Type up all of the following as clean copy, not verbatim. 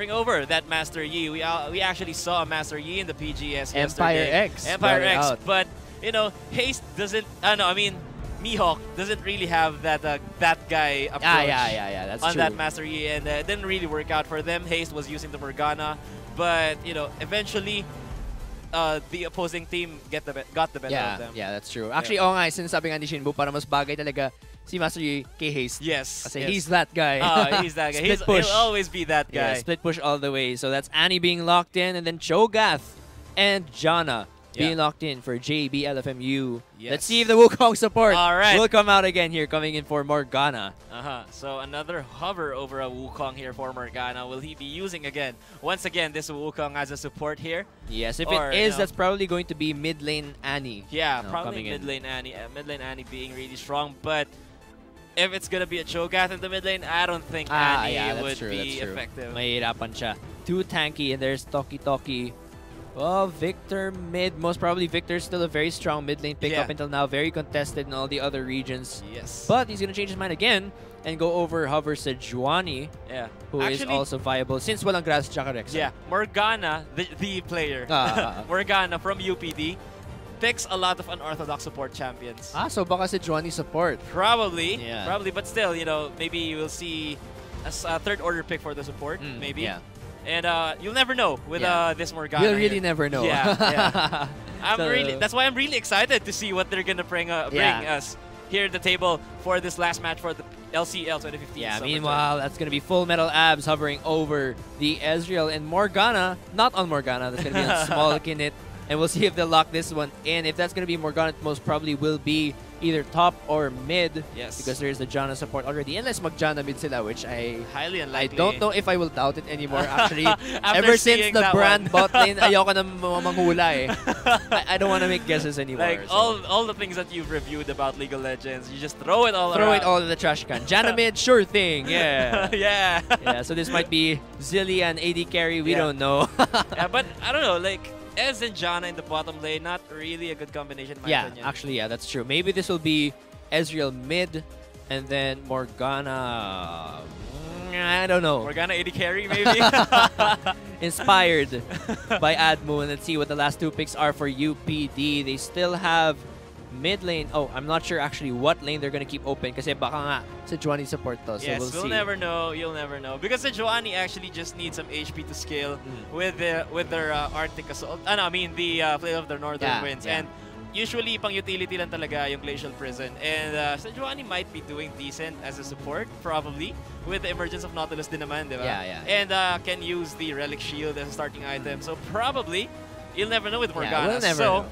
bring over that Master Yi. We actually saw a Master Yi in the PGS Empire yesterday. X. Empire X. But, you know, Haste doesn't... no, I mean, Mihawk doesn't really have that that guy approach that's on true. that Master Yi. And it didn't really work out for them. Haste was using the Morgana. But, you know, eventually... the opposing team got the better of them. Yeah, that's true. Actually, oo nga, sinasabi nga ni Shinbu, para mas bagay talaga si Master Yi kay Haste. Yes. Kasi he's that guy. He's that guy. Push. He'll always be that guy. Yeah, split push all the way. So that's Annie being locked in, and then Cho'Gath and Janna being locked in for JBLFMU. Yes. Let's see if the Wukong support Alright. will come out again here, coming in for Morgana. So another hover over a Wukong here for Morgana. Will he be using again? Once again, this Wukong as a support here. Yes, if it is, that's probably going to be mid lane Annie. Yeah, probably mid lane Annie. Mid lane Annie being really strong, but if it's gonna be a Cho'Gath in the mid lane, I don't think Annie would be effective. Mahirapan siya. Too tanky, and there's Toki. Oh, Victor mid. Most probably Victor's still a very strong mid lane pick up until now. Very contested in all the other regions. Yes. But he's going to change his mind again and go over hover Sejuani, who is also viable since walang grass tsaka Rex. Yeah, Morgana, the player. Morgana from UPD picks a lot of unorthodox support champions. So baka Sejuani support. Probably. Yeah. Probably, but still, you know, maybe you will see a third order pick for the support. Maybe. Yeah. And you'll never know with this Morgana. You'll really never know. Yeah. That's why I'm really excited to see what they're gonna bring us here at the table for this last match for the LCL 2015. Yeah. Meanwhile, that's gonna be Full Metal Abs hovering over the Ezreal and Morgana. Not on Morgana. That's gonna be on Small Kinit. And we'll see if they'll lock this one in. If that's gonna be Morgana, it most probably will be either top or mid. Yes. Because there's the Janna support already. Unless mag-Janna mid sila, which highly unlikely. I don't know if I will doubt it anymore, actually. Ever since the brand bot lane, ayoko na manghula eh. I don't want to make guesses anymore. Like, all the things that you've reviewed about League of Legends, you just throw it all around. Throw it all in the trash can. Janna mid, sure thing. Yeah. Yeah, so this might be Zillia and AD carry. We don't know. But I don't know, like, Ez and Janna in the bottom lane, not really a good combination in my opinion. Actually, that's true. Maybe this will be Ezreal mid, and then Morgana... I don't know. Morgana AD carry, maybe? Inspired by Admu. And let's see what the last two picks are for UPD. They still have mid lane. Oh, I'm not sure actually what lane they're going to keep open kasi baka nga Sejuani support to. So yes, we'll see. never know. You'll never know. Because Sejuani actually just needs some HP to scale with their Arctic Assault. I mean, the Flail of the Northern Winds. And usually, pang utility lang talaga yung Glacial Prison. And Sejuani might be doing decent as a support, probably, with the emergence of Nautilus din naman, di ba? And can use the Relic Shield as a starting item. So probably, you'll never know with Morgana. We'll never know.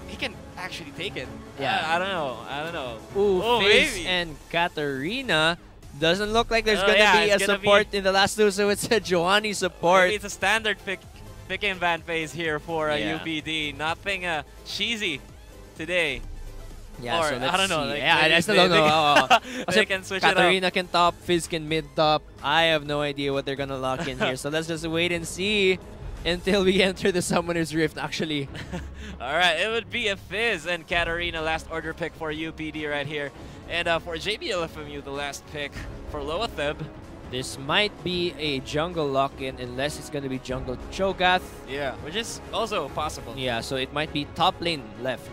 He can actually take it. Yeah. I don't know. Ooh, Fizz maybe. and Katarina. Doesn't look like there's going to be a support in the last two, so it's a Sejuani support. Maybe it's a standard pick and ban phase here for UPD. Nothing cheesy today. Yeah, or, so let's I don't know. see. Like, I still don't know. They can switch Katarina it up. can top, Fizz can mid top. I have no idea what they're going to lock in here. So let's just wait and see until we enter the Summoner's Rift, actually. Alright, it would be a Fizz and Katarina, last order pick for UPD right here. And for JBLFMU, the last pick for Loatheb. This might be a jungle lock-in unless it's going to be jungle Cho'Gath. Yeah, which is also possible. Yeah, so it might be top lane left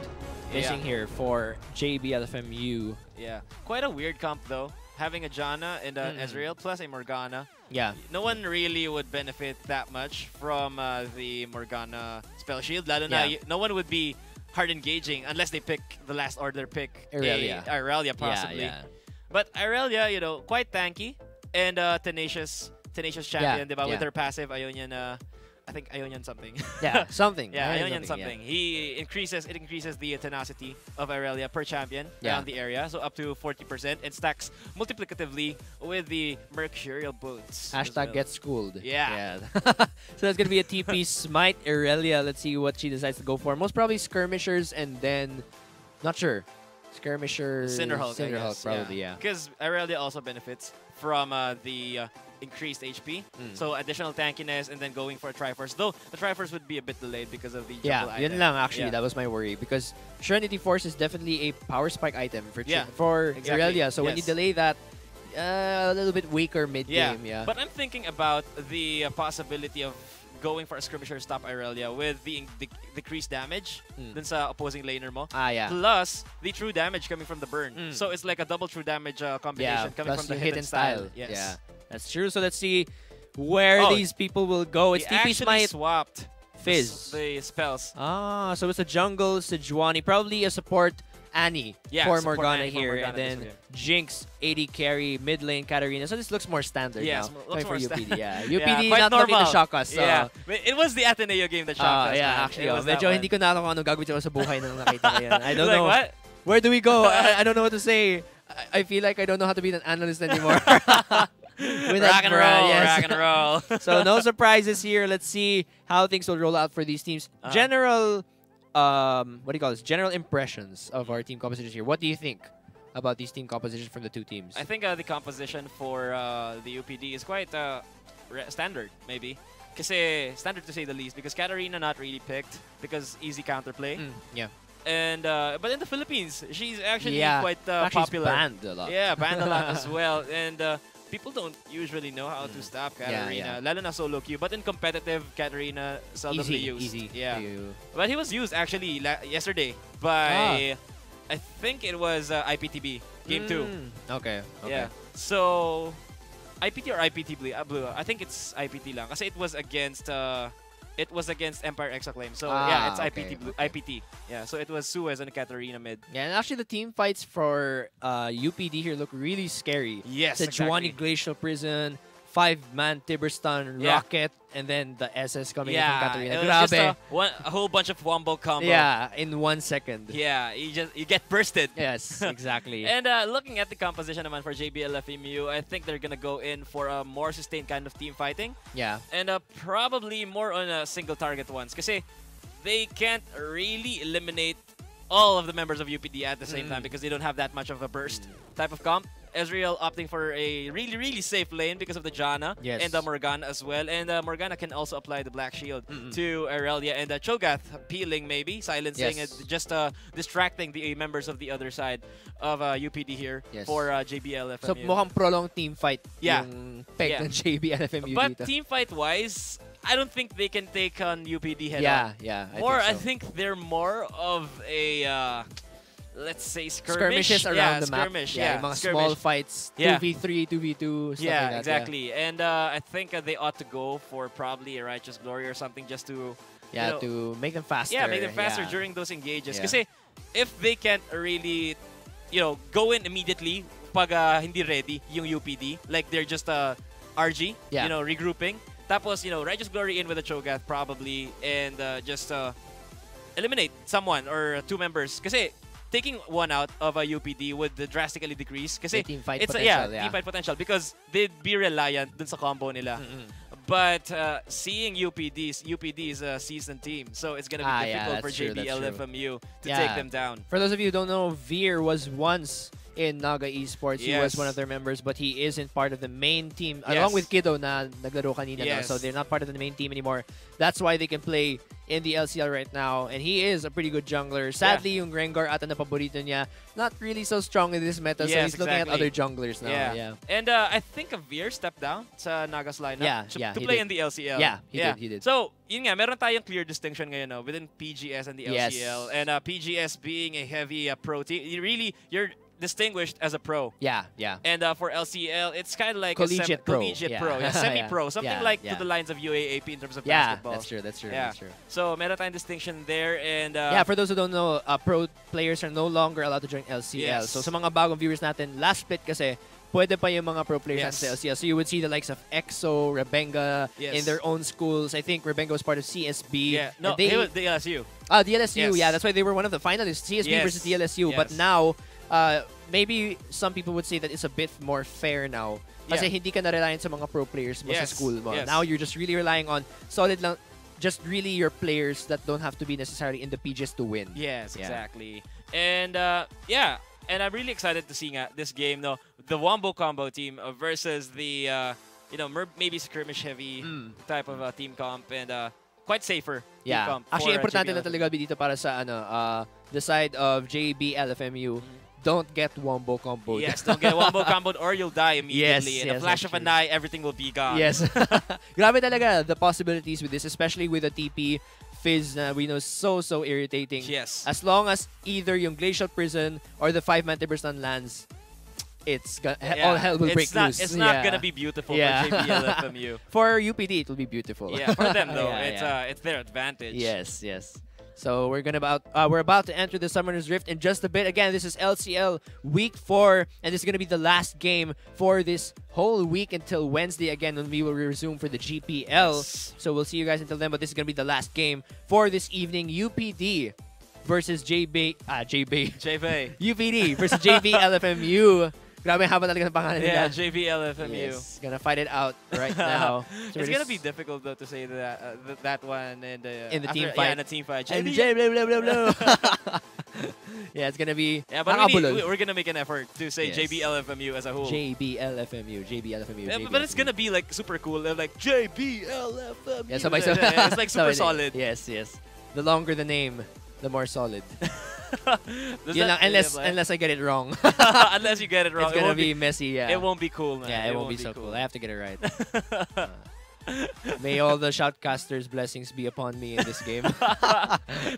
missing here for JBLFMU. Yeah, quite a weird comp though. Having a Janna and an Ezreal plus a Morgana. Yeah. No one really would benefit that much from the Morgana spell shield. Lalo na, no one would be hard engaging unless they pick the last order pick. Irelia possibly. But Irelia, you know, quite tanky and tenacious champion, diba? With her passive, ayaw niya na, I think ayaw niyan something. Something. Ayaw niyan something. It increases the tenacity of Irelia per champion around the area, so up to 40%, and stacks multiplicatively with the Mercurial Boots. Hashtag get schooled. Yeah. So that's going to be a TP Smite Irelia. Let's see what she decides to go for. Most probably Skirmishers and then, not sure. Skirmishers. Cinderhulk, probably, yeah. Because Irelia also benefits from the increased HP, so additional tankiness, and then going for a Triforce. Though the Triforce would be a bit delayed because of the jungle item. Yun lang actually. That was my worry because Serenity Force is definitely a power spike item for Irelia. So when you delay that, a little bit weaker mid-game. Yeah. But I'm thinking about the possibility of going for a skirmisher stop Irelia with the decreased damage dun sa opposing laner mo. Plus the true damage coming from the burn. So it's like a double true damage combination coming from the hit and style. Yes. Yeah, that's true. So let's see where these people will go. It's TP Smite swapped Fizz. The spells. So it's a jungle Sejuani, probably a support Annie for Morgana here, Morgana and then Jinx, AD carry, mid lane Katarina. So this looks more standard now. Looks more for UPD. Yeah, UPD quite not normal. looking to shock us. So. Yeah, it was the Ateneo game that shocked us. Yeah, actually, medyo hindi ko na alam kung anong gagawin ko sa buhay nang nakita ko yan. I don't like, know. What? Where do we go? I don't know what to say. I feel like I don't know how to be an analyst anymore. Rock and roll, rock and roll. So no surprises here. Let's see how things will roll out for these teams. General, what do you call this? General impressions of our team compositions here. What do you think about these team compositions from the two teams? I think the composition for the UPD is quite standard, maybe. Kasi standard to say the least, because Katarina not really picked because easy counterplay. Yeah. And but in the Philippines, she's actually quite popular. Banned a lot. Yeah, banned a lot as well. And people don't usually know how to stop Katarina, lalo na solo queue. But in competitive, Katarina seldomly used. Easy. Yeah. But he was used actually yesterday by, I think it was IPTB, game 2. Okay. Yeah. So, IPT or IPT Blue? I think it's IPT lang. Kasi it was against Empire X Acclaim. So yeah, it's IPT Blue, IPT. Yeah, so it was Suez and Katarina mid. Yeah, and actually the team fights for UPD here look really scary. Yes, Sejuani Glacial Prison, 5-man Tiberstan, Rocket, and then the SS coming in from Katarina. It was just a whole bunch of wombo combo. Yeah, in 1 second. Yeah, you get bursted. Yes, exactly. And looking at the composition naman for JBLFMU, I think they're gonna go in for a more sustained kind of team fighting. Yeah. And probably more on single target ones. Kasi they can't really eliminate all of the members of UPD at the same time because they don't have that much of a burst type of comp. Ezreal opting for a really, really safe lane because of the Janna and the Morgana as well. And Morgana can also apply the Black Shield to Irelia. And Cho'Gath peeling maybe, silencing it, just distracting the members of the other side of UPD here for JBLFMU. So mukhang prolonged team fight yung peg ng JBLFMU But dito. team fight-wise, I don't think they can take on UPD head-on. I think they're more of a... let's say skirmishes around the map. Mga small fights, 2v3, 2v2, stuff like that. Exactly. And I think they ought to go for probably a Righteous Glory or something just to... to make them faster. Yeah, make them faster during those engages. Kasi if they can't really, go in immediately pag hindi ready yung UPD, like they're just RG, regrouping. Tapos, Righteous Glory in with a Cho'Gath probably and just eliminate someone or 2 members. Kasi taking one out of a UPD would drastically decrease kasi team fight it's potential, team fight potential because they'd be reliant dun sa combo nila. But seeing UPD is a seasoned team, so it's gonna be difficult for JBLFMU to take them down. For those of you who don't know, Veer was once in Naga Esports. He was one of their members, but he isn't part of the main team, along with Kiddo na naglaro kanina. So they're not part of the main team anymore. That's why they can play in the LCL right now, and he is a pretty good jungler. Sadly, yung Rengar ata na paborito niya, not really so strong in this meta, so he's looking at other junglers now. And I think Veer stepped down sa Naga's lineup to play in the LCL. He did. So, yun nga, meron tayong clear distinction ngayon within PGS and the LCL. And PGS being a heavy pro team, you're distinguished as a pro. And for LCL, it's kind of like collegiate pro. Semi-pro, something like to the lines of UAAP in terms of basketball. That's true. So, meron tayong distinction there. And for those who don't know, pro players are no longer allowed to join LCL. So, sa mga bagong viewers natin, last split kasi, pwede pa yung mga pro players sa LCL. So, you would see the likes of EXO, Rebenga in their own schools. I think Rebenga was part of CSB. No, they was the LSU. The LSU, that's why they were one of the finalists. CSB versus the LSU. But now, maybe some people would say that it's a bit more fair now. Kasi hindi ka na reliant sa mga pro players mo sa school mo. Now you're just really relying on solid lang, just really your players that don't have to be necessarily in the PGs to win. Yes, exactly. And and I'm really excited to see this game, the Wombo combo team versus the maybe skirmish heavy type of team comp and quite safer team comp. Actually, importante na talaga dito para sa the side of JBLFMU. don't get wombo comboed. Yes, don't get wombo comboed or you'll die immediately. Yes, In a yes, flash of an eye, everything will be gone. Yes. Grabe talaga the possibilities with this, especially with the TP. Fizz na we know so irritating. Yes. As long as either yung Glacial Prison or the 5-man Tiberstun lands, it's all hell will break loose. It's not gonna be beautiful for JBLFMU. For UPD, it will be beautiful. Yeah, for them though, it's their advantage. Yes. So we're about to enter the Summoner's Rift in just a bit. Again, this is LCL Week 4, and this is gonna be the last game for this whole week until Wednesday again when we will resume for the GPL. Yes. So we'll see you guys until then, but this is gonna be the last game for this evening. UPD versus UPD versus JBLFMU. Grabe haba talaga ng pangalan nila. Yeah, JBLFMU. Yes, gonna fight it out right now. So it's gonna be difficult though to say that one in the team fight. Yeah, in the team fight. And yeah, it's gonna be. Yeah, but we're gonna make an effort to say JBLFMU as a whole. JBLFMU. But it's gonna be like super cool. They're like JBLFMU. Yeah, it's like super solid. Yes. The longer the name, the more solid. Unless I get it wrong. Unless you get it wrong. It's gonna be messy, yeah. It won't be cool, man. Yeah, it won't be so cool. I have to get it right. May all the shoutcasters' blessings be upon me in this game.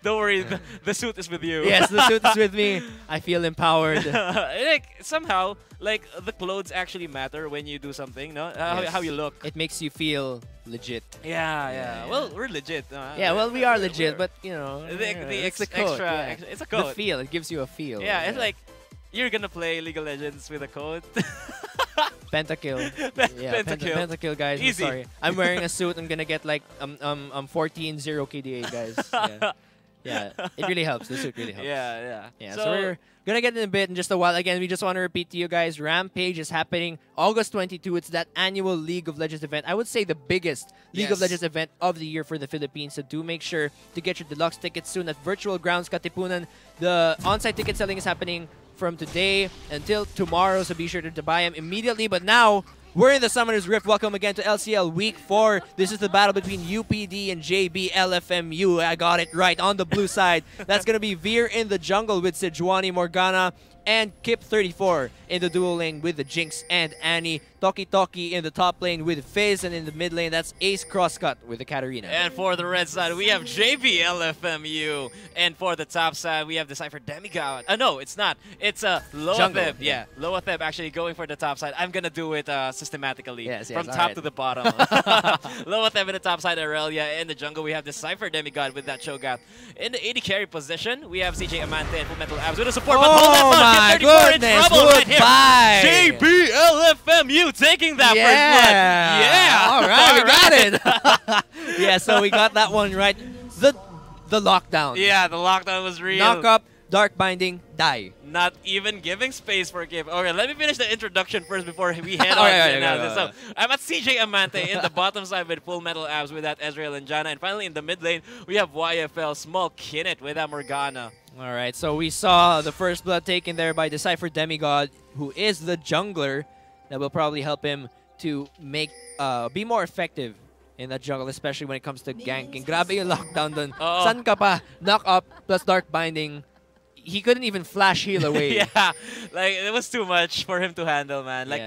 Don't worry, the suit is with you. Yes, the suit is with me. I feel empowered. Like somehow, like the clothes actually matter when you do something, no? How you look. It makes you feel legit. Yeah. Well, we're legit. We are legit, but you know, it's a code. It's a code. The feel, it gives you a feel. Yeah, it's like you're gonna play League of Legends with a code. Pentakill. Pentakill, guys. Easy. I'm sorry. I'm wearing a suit. I'm gonna get like 14-0 KDA, guys. Yeah, it really helps. The suit really helps. Yeah. So we're gonna get in a bit in just a while. Again, we just want to repeat to you guys, Rampage is happening August 22. It's that annual League of Legends event. I would say the biggest League of Legends event of the year for the Philippines. So do make sure to get your deluxe tickets soon at Virtual Grounds Katipunan. The on-site ticket selling is happening from today until tomorrow, so be sure to buy them immediately. But now, we're in the Summoner's Rift. Welcome again to LCL Week 4. This is the battle between UPD and JBLFMU. I got it right on the blue side. That's going to be Veer in the jungle with Sejuani Morgana and Kip34 in the dual lane with the Jinx and Annie. Toki in the top lane with Fizz, and in the mid lane, that's Ace Crosscut with the Katarina. And for the red side, we have JBLFMU. And for the top side, we have the Cypher Demigod. No, it's not. It's Loatheb. Yeah, Loatheb actually going for the top side. I'm going to do it systematically from top to the bottom. Loatheb in the top side, Aurelia. In the jungle, we have the Cypher Demigod with that Cho'Gath. In the AD carry position, we have CJ Amante and Fullmetal Abs with a support. Oh my goodness, goodbye! JBLFMU taking that first blood. All right, we got it. Yeah, so we got that one right. The lockdown. Yeah, the lockdown was real. Knock up, Dark Binding, die. Not even giving space for Kip. Okay, let me finish the introduction first before we head on to the analysis. So, I'm at CJ Amante in the bottom side with Fullmetal Abs with that Ezreal and Janna. And finally, in the mid lane, we have YFL Small Kinnet with that Morgana. All right, so we saw the first blood taken there by the Cypher Demigod, who is the jungler. That will probably help him to make be more effective in that jungle, especially when it comes to ganking. Grabe yung lockdown dun. San ka pa? Knock up plus Dark Binding. He couldn't even flash heal away. Yeah, like it was too much for him to handle, man. Like,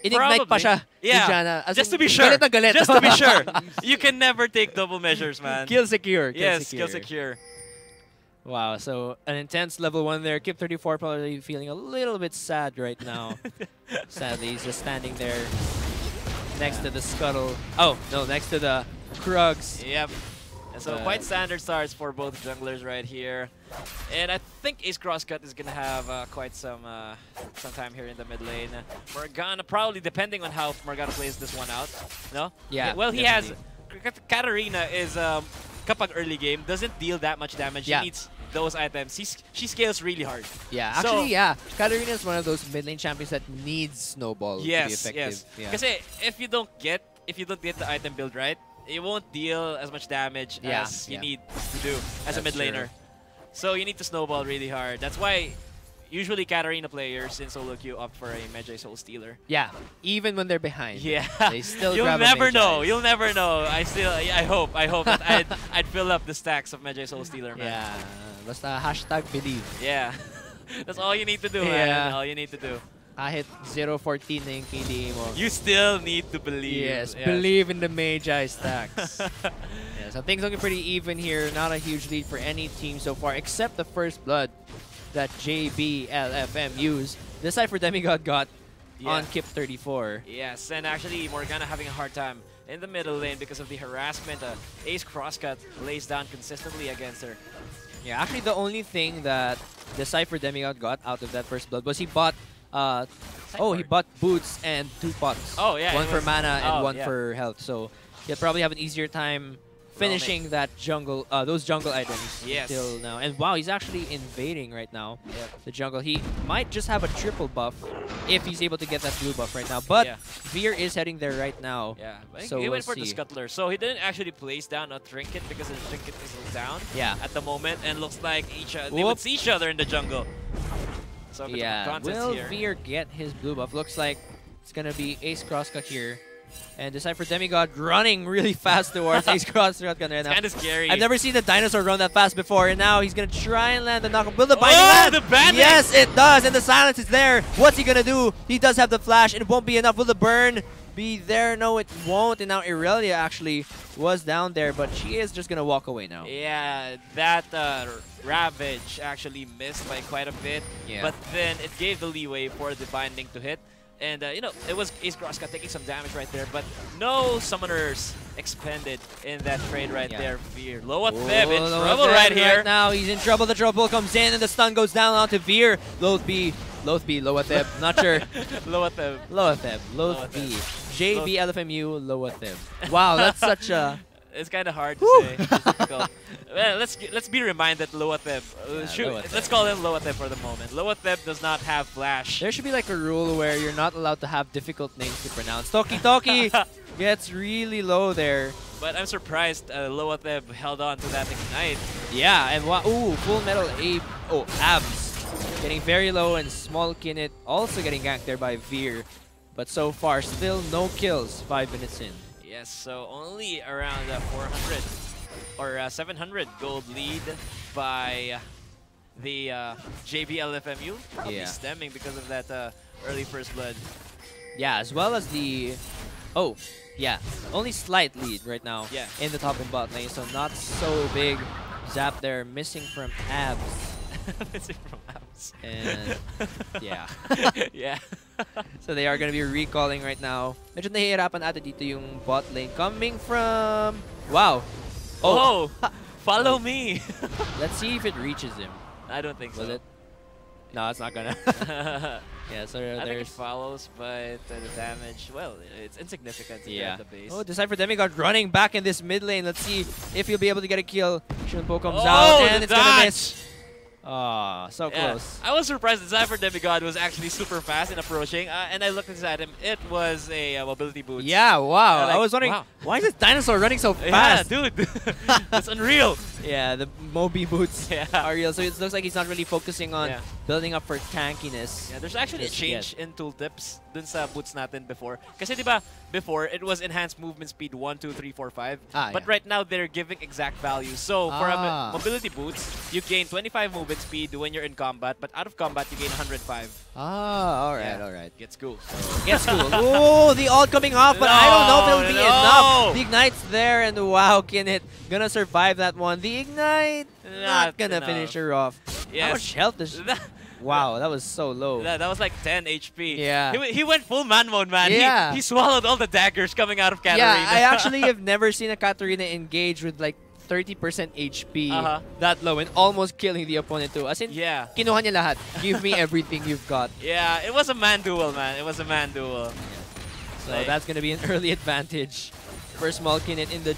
Ignite pa siya. Yeah, just to be sure. Galit na galit. Just to be sure. You can never take double measures, man. Kill secure. Kill secure. Wow, so an intense level 1 there. Kip34 probably feeling a little bit sad right now. Sadly, he's just standing there next to the Scuttle. Oh, no, next to the Krugs. Yep. So quite standard starts for both junglers right here. And I think Ace Crosscut is going to have quite some time here in the mid lane. Morgana, probably depending on how Morgana plays this one out. No? Yeah. Well, he has... Katarina is, kapag early game, doesn't deal that much damage. She needs those items. She scales really hard. Yeah, actually, Katarina is one of those mid lane champions that needs Snowball to be effective. Because if you don't get the item build right, it won't deal as much damage as you need to do as a mid laner. So you need to snowball really hard. That's why usually Katarina players in solo queue opt for a Magi Soul Stealer. Yeah, even when they're behind. Yeah, they still You'll grab never a know. You'll never know. I hope that I'd fill up the stacks of Magi Soul Stealer, man. Yeah, basta hashtag believe. Yeah. That's all you need to do, man. Yeah. All you need to do. Kahit 0-14 na yung KDA mo. You still need to believe. Yes, believe in the Magi stacks. Yeah, so things looking pretty even here. Not a huge lead for any team so far, except the first blood that JBLFM used. This side for Demigod got on Kip 34. Yes, and actually Morgana having a hard time in the middle lane because of the harassment. Ace Crosscut lays down consistently against her. Yeah, actually the only thing that the side for Demigod got out of that first blood was he bought he bought boots and 2 pots. Oh yeah, one for mana and one yeah. for health. So he'll probably have an easier time finishing that jungle, those jungle items till now. And wow, he's actually invading right now. The jungle. He might just have a triple buff if he's able to get that blue buff right now. But Veer is heading there right now. Yeah, so he went for the scuttler. So he didn't actually place down a trinket because the trinket is down at the moment, and looks like they would see each other in the jungle. So will Veer get his blue buff? Looks like it's gonna be Ace Crosscut here. And decide for Demigod running really fast towards Ace Crosscut right now. It's kind of scary. I've never seen the dinosaur run that fast before, and now he's gonna try and land the knockup. Will the binding land? The banding! Yes, it does, and the silence is there. What's he gonna do? He does have the flash. It won't be enough. Will the burn be there? No, it won't. And now Irelia actually was down there, but she is just gonna walk away now. Yeah, that Ravage actually missed by quite a bit, but then it gave the leeway for the binding to hit. And, you know, it was Ace Crosscut taking some damage right there, but no summoners expended in that trade right there. Veer. Low Theb in trouble right here. Right now, he's in trouble. The trouble comes in, and the stun goes down onto Veer. Low Theb, not sure. Low Theb. JBLFMU, Low Theb. Wow, that's such a... It's kind of hard to say. It's difficult. Well, let's be reminded Loatheb. Let's call him Loatheb for the moment. Loatheb does not have flash. There should be like a rule where you're not allowed to have difficult names to pronounce. Toki gets really low there. But I'm surprised Loatheb held on to that ignite. Yeah, and full metal abs. Getting very low, and Small Kinnet also getting ganked there by Veer. But so far, still no kills 5 minutes in. Yes, so only around 400 or 700 gold lead by the JBLFMU. Probably stemming because of that early first blood. Yeah, as well as the... only slight lead right now in the top and bot lane, so not so big. Zap there, missing from abs. Missing from abs. And yeah. So they are going to be recalling right now. Medyo nahihirapan ata dito yung bot lane coming from... Wow. Follow me. Let's see if it reaches him. I don't think so. Will it? No, it's not gonna. Yeah, so I think it follows, but the damage, well, it's insignificant at the base. Oh, decide for Demigod running back in this mid lane. Let's see if he'll be able to get a kill. Shunpo comes out, and it's gonna miss. So close. I was surprised that Cypher Demigod was actually super fast in approaching, and I looked inside him. It was a mobility boost. Yeah, wow. Like, I was wondering, why is this dinosaur running so fast? Yeah, dude. That's unreal. Yeah, the Moby boots are real. So it looks like he's not really focusing on building up for tankiness. Yeah, there's actually a change in tooltips dun sa boots natin before. Kasi diba, before it was enhanced movement speed 1, 2, 3, 4, 5. But right now they're giving exact values. So for a mobility boots, you gain 25 movement speed when you're in combat, but out of combat you gain 105. Alright. Gets cool. Gets cool. Ooh, the ult coming off, but I don't know if it'll be enough. The ignite's there, and wow, Kinnet gonna survive that one. The ignite not gonna finish her off. How much health does Wow, that was so low. That was like 10 HP. Yeah. He went full man mode, man. Yeah. He swallowed all the daggers coming out of Katarina. Yeah, I actually have never seen a Katarina engage with like 30% HP that low and almost killing the opponent too. As in, kinuha niya lahat. Give me everything you've got. Yeah, it was a man duel, man. It was a man duel. So that's going to be an early advantage for Small Kinnet in the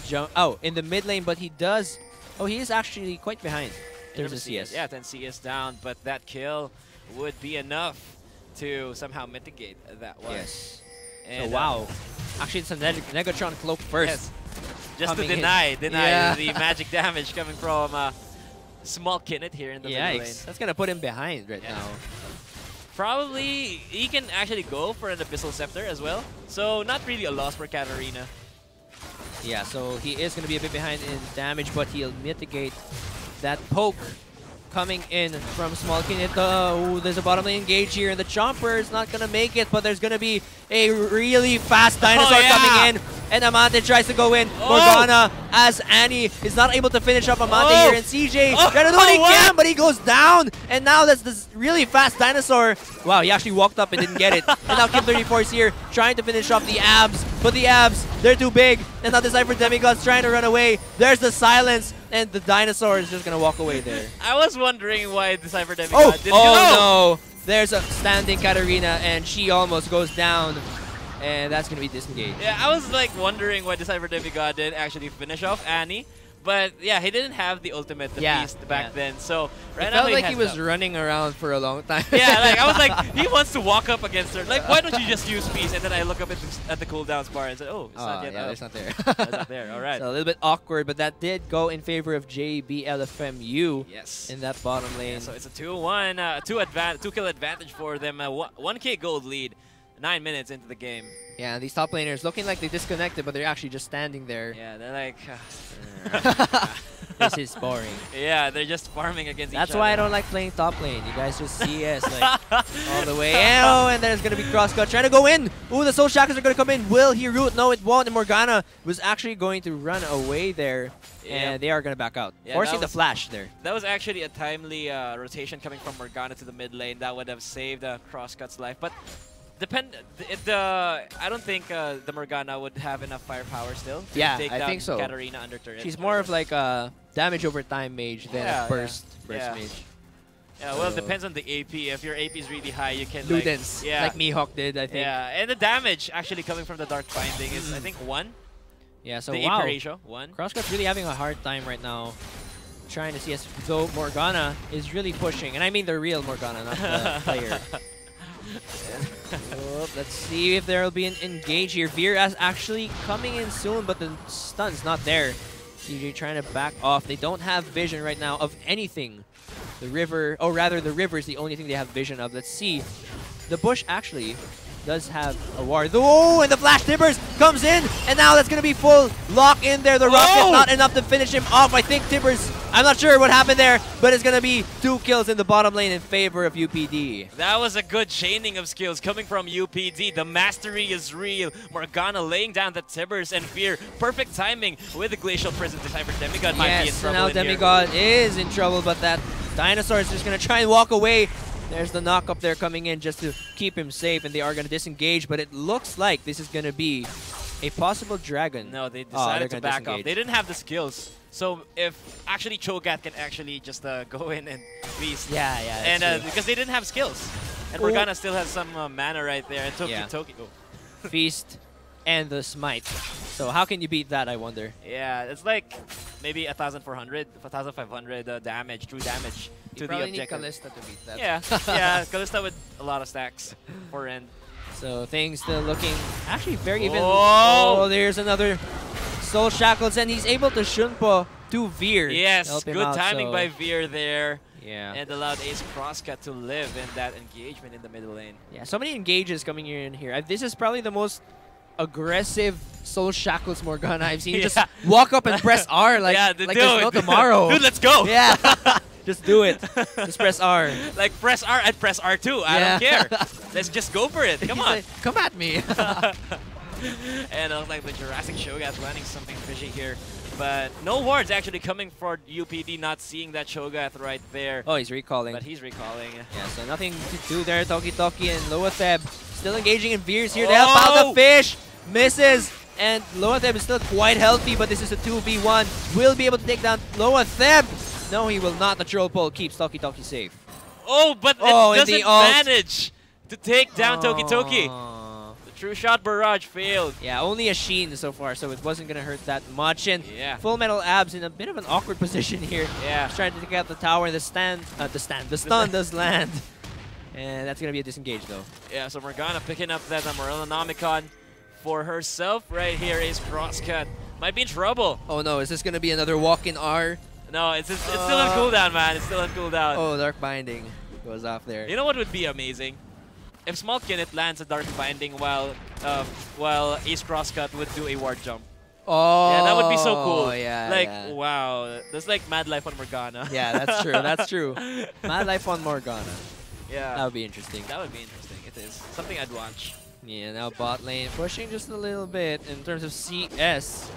in the mid lane, but he does... Oh, he is actually quite behind. There's a CS. Yeah, 10 CS down, but that kill would be enough to somehow mitigate that one. Yes. And, so wow. Actually, it's a Negatron cloak first. Yes. Just to deny the magic damage coming from Small Kinnet here in the middle lane. That's going to put him behind right now. Probably, he can actually go for an Abyssal Scepter as well. So, not really a loss for Katarina. Yeah, so he is going to be a bit behind in damage, but he'll mitigate that poke coming in from Small Kinita. There's a bottom lane engage here, and the Chomper is not going to make it, but there's going to be a really fast Dinosaur coming in, and Amante tries to go in. Morgana, as Annie is not able to finish up Amante here, and CJ trying to do what he can, but he goes down, and now that's this really fast Dinosaur. Wow, he actually walked up and didn't get it. And now Kim34 is here, trying to finish off the abs, but the abs, they're too big, and now the Cypher Demigod's trying to run away. There's the silence, and the Dinosaur is just going to walk away there. I was wondering why the Cypher Demigod didn't go. Oh no! There's a standing Katarina, and she almost goes down. And that's going to be disengaged. Yeah, I was like wondering why the Cypher Demigod didn't actually finish off Annie. But yeah, he didn't have the ultimate, the Beast, back then. So right now felt like he was running around for a long time. Yeah, like I was like, he wants to walk up against her. Like, why don't you just use Beast? And then I look up at the cooldowns bar and said, oh, it's not yet up. It's not there. It's not there. All right. So a little bit awkward, but that did go in favor of JBLFMU. Yes. In that bottom lane. Yeah, so it's a 2-1, two-kill advantage for them. 1K gold lead. 9 minutes into the game. Yeah, these top laners looking like they disconnected, but they're actually just standing there. Yeah, they're like... this is boring. Yeah, they're just farming against each other. That's why I don't like playing top lane. You guys just CS like all the way. And there's going to be crosscut trying to go in. Ooh, the Soul Shackles are going to come in. Will he root? No, it won't. And Morgana was actually going to run away there. Yeah. And they are going to back out. Yeah, forcing the flash there. That was actually a timely rotation coming from Morgana to the mid lane. That would have saved Crosscut's life. But I don't think the Morgana would have enough firepower still to take down I think so. Katarina under turret. She's more of like a damage over time mage than a burst mage. Yeah, well, it depends on the AP. If your AP is really high, you can Ludens, like Mihawk did, I think. Yeah, and the damage actually coming from the Dark Binding is, I think, 1. Yeah, so the AP ratio, 1. Crosscut's really having a hard time right now trying to CS, though Morgana is really pushing. And I mean the real Morgana, not the player. Let's see if there will be an engage here. Veer is actually coming in soon, but the stun's not there. CJ trying to back off. They don't have vision right now of anything. The river, or rather the river is the only thing they have vision of. Let's see. The bush actually does have a ward. Oh, and the Flash Tibbers comes in, and now that's going to be full lock in there. The rocket, not enough to finish him off. I think Tibbers, I'm not sure what happened there, but it's going to be 2 kills in the bottom lane in favor of UPD. That was a good chaining of skills coming from UPD. The mastery is real. Morgana laying down the Tibbers and Veer. Perfect timing with the Glacial Prison. The Cypher Demigod might be in trouble. Now Demigod is in trouble, but that Dinosaur is just going to try and walk away. There's the knock up there coming in just to keep him safe, and they are going to disengage, but it looks like this is going to be a possible dragon. No, they decided to back off. They didn't have the skills. So if actually Cho'Gath can actually just go in and beast. Yeah, and because they didn't have skills. And Morgana still has some mana right there. And Toki. Feast and the smite. So how can you beat that, I wonder? Yeah, it's like maybe 1,400, 1,500 damage, true damage to the objective. Need Kalista to beat that. Yeah, yeah, Kalista with a lot of stacks for end. So things still looking actually very even. Oh, there's another Soul Shackles, and he's able to Shunpo to Veer. Yes, good timing by Veer there. Yeah. And allowed Ace Crosscut to live in that engagement in the middle lane. Yeah, so many engages coming in here. This is probably the most aggressive Soul Shackles Morgana I've seen. Just walk up and press R like there's no tomorrow. Dude, let's go. Yeah. Just do it. Just press R. Like press R and press R2. I don't care. Let's just go for it. Come on. Like, come at me. And I was like the Jurassic Cho'Gath landing something fishy here. But no wards actually coming for UPD, not seeing that Cho'Gath right there. Oh, he's recalling. But he's recalling. Yeah, so nothing to do there. Toki and Loatheb still engaging in Veers here to help out the fish. Misses. And Loatheb is still quite healthy, but this is a 2v1. Will be able to take down Loatheb. No, he will not. The troll pole keeps Toki safe. Oh, but it doesn't manage to take down Toki. The true shot barrage failed. Yeah, only a Sheen so far, so it wasn't going to hurt that much. And Full Metal Abs in a bit of an awkward position here. Yeah. He's trying to take out the tower, and the stun does land. And that's going to be a disengage, though. Yeah, so Morgana picking up that Morellonomicon for herself right here. Ace Crosscut might be in trouble. Oh, no. Is this going to be another walk-in R? No, it's still on cooldown, man. It's still on cooldown. Oh, Dark Binding goes off there. You know what would be amazing? If Small Kinnet lands a Dark Binding while Ace Crosscut would do a ward jump. Oh, yeah, that would be so cool. Yeah, like, wow. That's like Mad Life on Morgana. Yeah, that's true. That's true. Mad Life on Morgana. Yeah. That would be interesting. That would be interesting. It is. Something I'd watch. Yeah, now bot lane pushing just a little bit in terms of CS.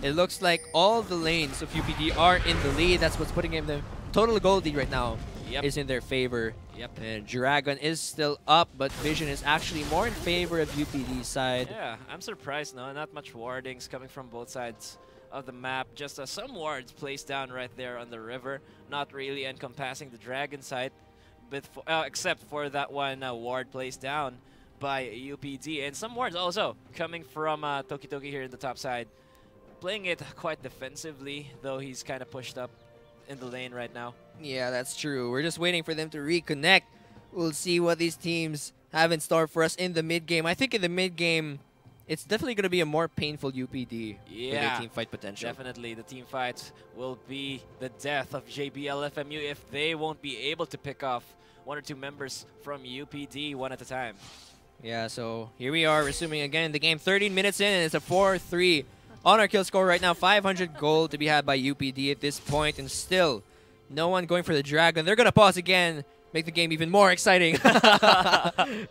It looks like all the lanes of UPD are in the lead. That's what's putting him the total gold lead right now. Yep. Is in their favor. Yep. And Dragon is still up, but Vision is actually more in favor of UPD's side. Yeah, I'm surprised. No, not much wardings coming from both sides of the map. Just some wards placed down right there on the river. Not really encompassing the Dragon side, but except for that one ward placed down by UPD. And some wards also coming from Toki Toki here in the top side. Playing it quite defensively, though he's kind of pushed up in the lane right now. Yeah, that's true. We're just waiting for them to reconnect. We'll see what these teams have in store for us in the mid-game. I think in the mid-game, it's definitely going to be a more painful UPD with their team fight potential. Definitely. The team fight will be the death of JBLFMU if they won't be able to pick off one or two members from UPD one at a time. Yeah, so here we are resuming again the game. 13 minutes in, and it's a 4-3 on our kill score right now. 500 gold to be had by UPD at this point, and still no one going for the Dragon. They're going to pause again, make the game even more exciting.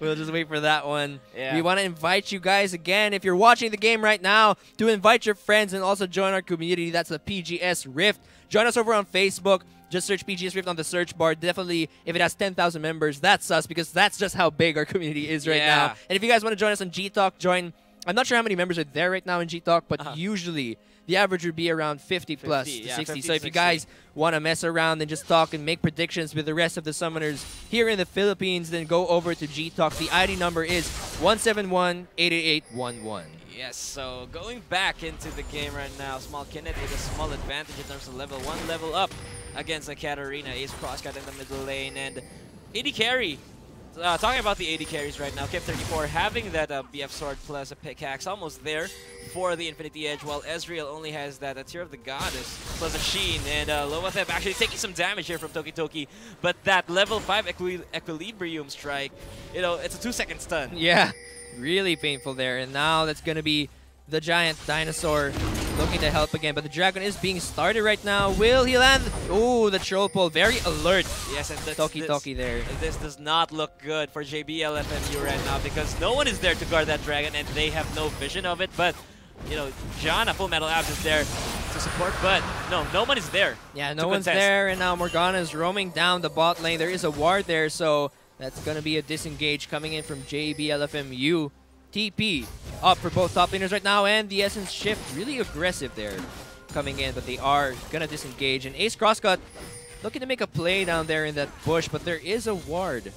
We'll just wait for that one. Yeah. We want to invite you guys again, if you're watching the game right now, to invite your friends and also join our community. That's the PGS Rift. Join us over on Facebook. Just search PGS Rift on the search bar. Definitely, if it has 10,000 members, that's us, because that's just how big our community is right now. And if you guys want to join us on G-Talk, join. I'm not sure how many members are there right now in G-Talk, but usually the average would be around 50 plus to 60. 50, so if 60. you guys want to mess around and just talk and make predictions with the rest of the summoners here in the Philippines, then go over to G-Talk. The ID number is 171-88811. Yes, so going back into the game right now, Small Kinnet with a small advantage in terms of level 1, level up against the Katarina. Ace Crosscut in the middle lane, and AD carry. Talking about the AD carries right now, Kip34 having that BF Sword plus a pickaxe almost there for the Infinity Edge, while Ezreal only has that Tear of the Goddess plus a Sheen, and Loatheb actually taking some damage here from Toki Toki, but that level 5 Equilibrium strike, you know, it's a 2-second stun. Yeah, really painful there, and now that's going to be the giant dinosaur looking to help again, but the Dragon is being started right now. Will he land? Ooh, the troll pole, very alert. Yes, and Toki Toki there. This does not look good for JBLFMU right now, because no one is there to guard that Dragon, and they have no vision of it. But you know, Jana, Full Metal Abs is there to support, but no one is there. Yeah, no one's there, and now Morgana is roaming down the bot lane. There is a ward there, so that's gonna be a disengage coming in from JBLFMU. TP up for both top laners right now, and the Essence Shift really aggressive there coming in, but they are gonna disengage, and Ace Crosscut looking to make a play down there in that bush, but there is a ward.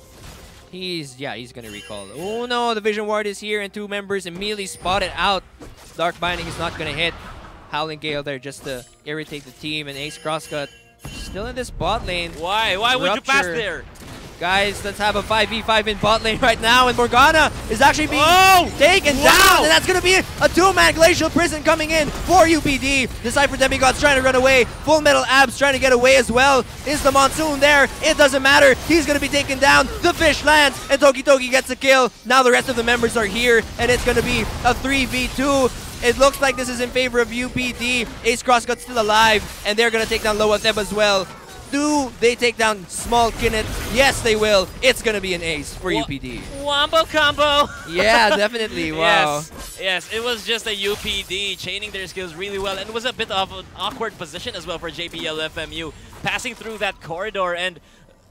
He's gonna recall. Oh no, the Vision ward is here, and two members immediately spotted out. Dark Binding is not gonna hit. Howling Gale there just to irritate the team, and Ace Crosscut still in this bot lane. Why would you pass there? Guys, let's have a 5v5 in bot lane right now, and Morgana is actually being taken down, and that's going to be a two-man Glacial Prison coming in for UPD. Decipher Demigod's trying to run away. Full Metal Abs trying to get away as well. Is the Monsoon there? It doesn't matter. He's going to be taken down. The fish lands, and Toki Toki gets a kill. Now the rest of the members are here, and it's going to be a 3v2. It looks like this is in favor of UPD. Ace Crosscut's still alive, and they're going to take down Loatheb as well. Do they take down Small Kinnet? Yes, they will. It's going to be an ace for UPD. Wombo combo! Yeah, definitely. Wow. Yes, it was just a UPD chaining their skills really well, and it was a bit of an awkward position as well for JBLFMU, passing through that corridor, and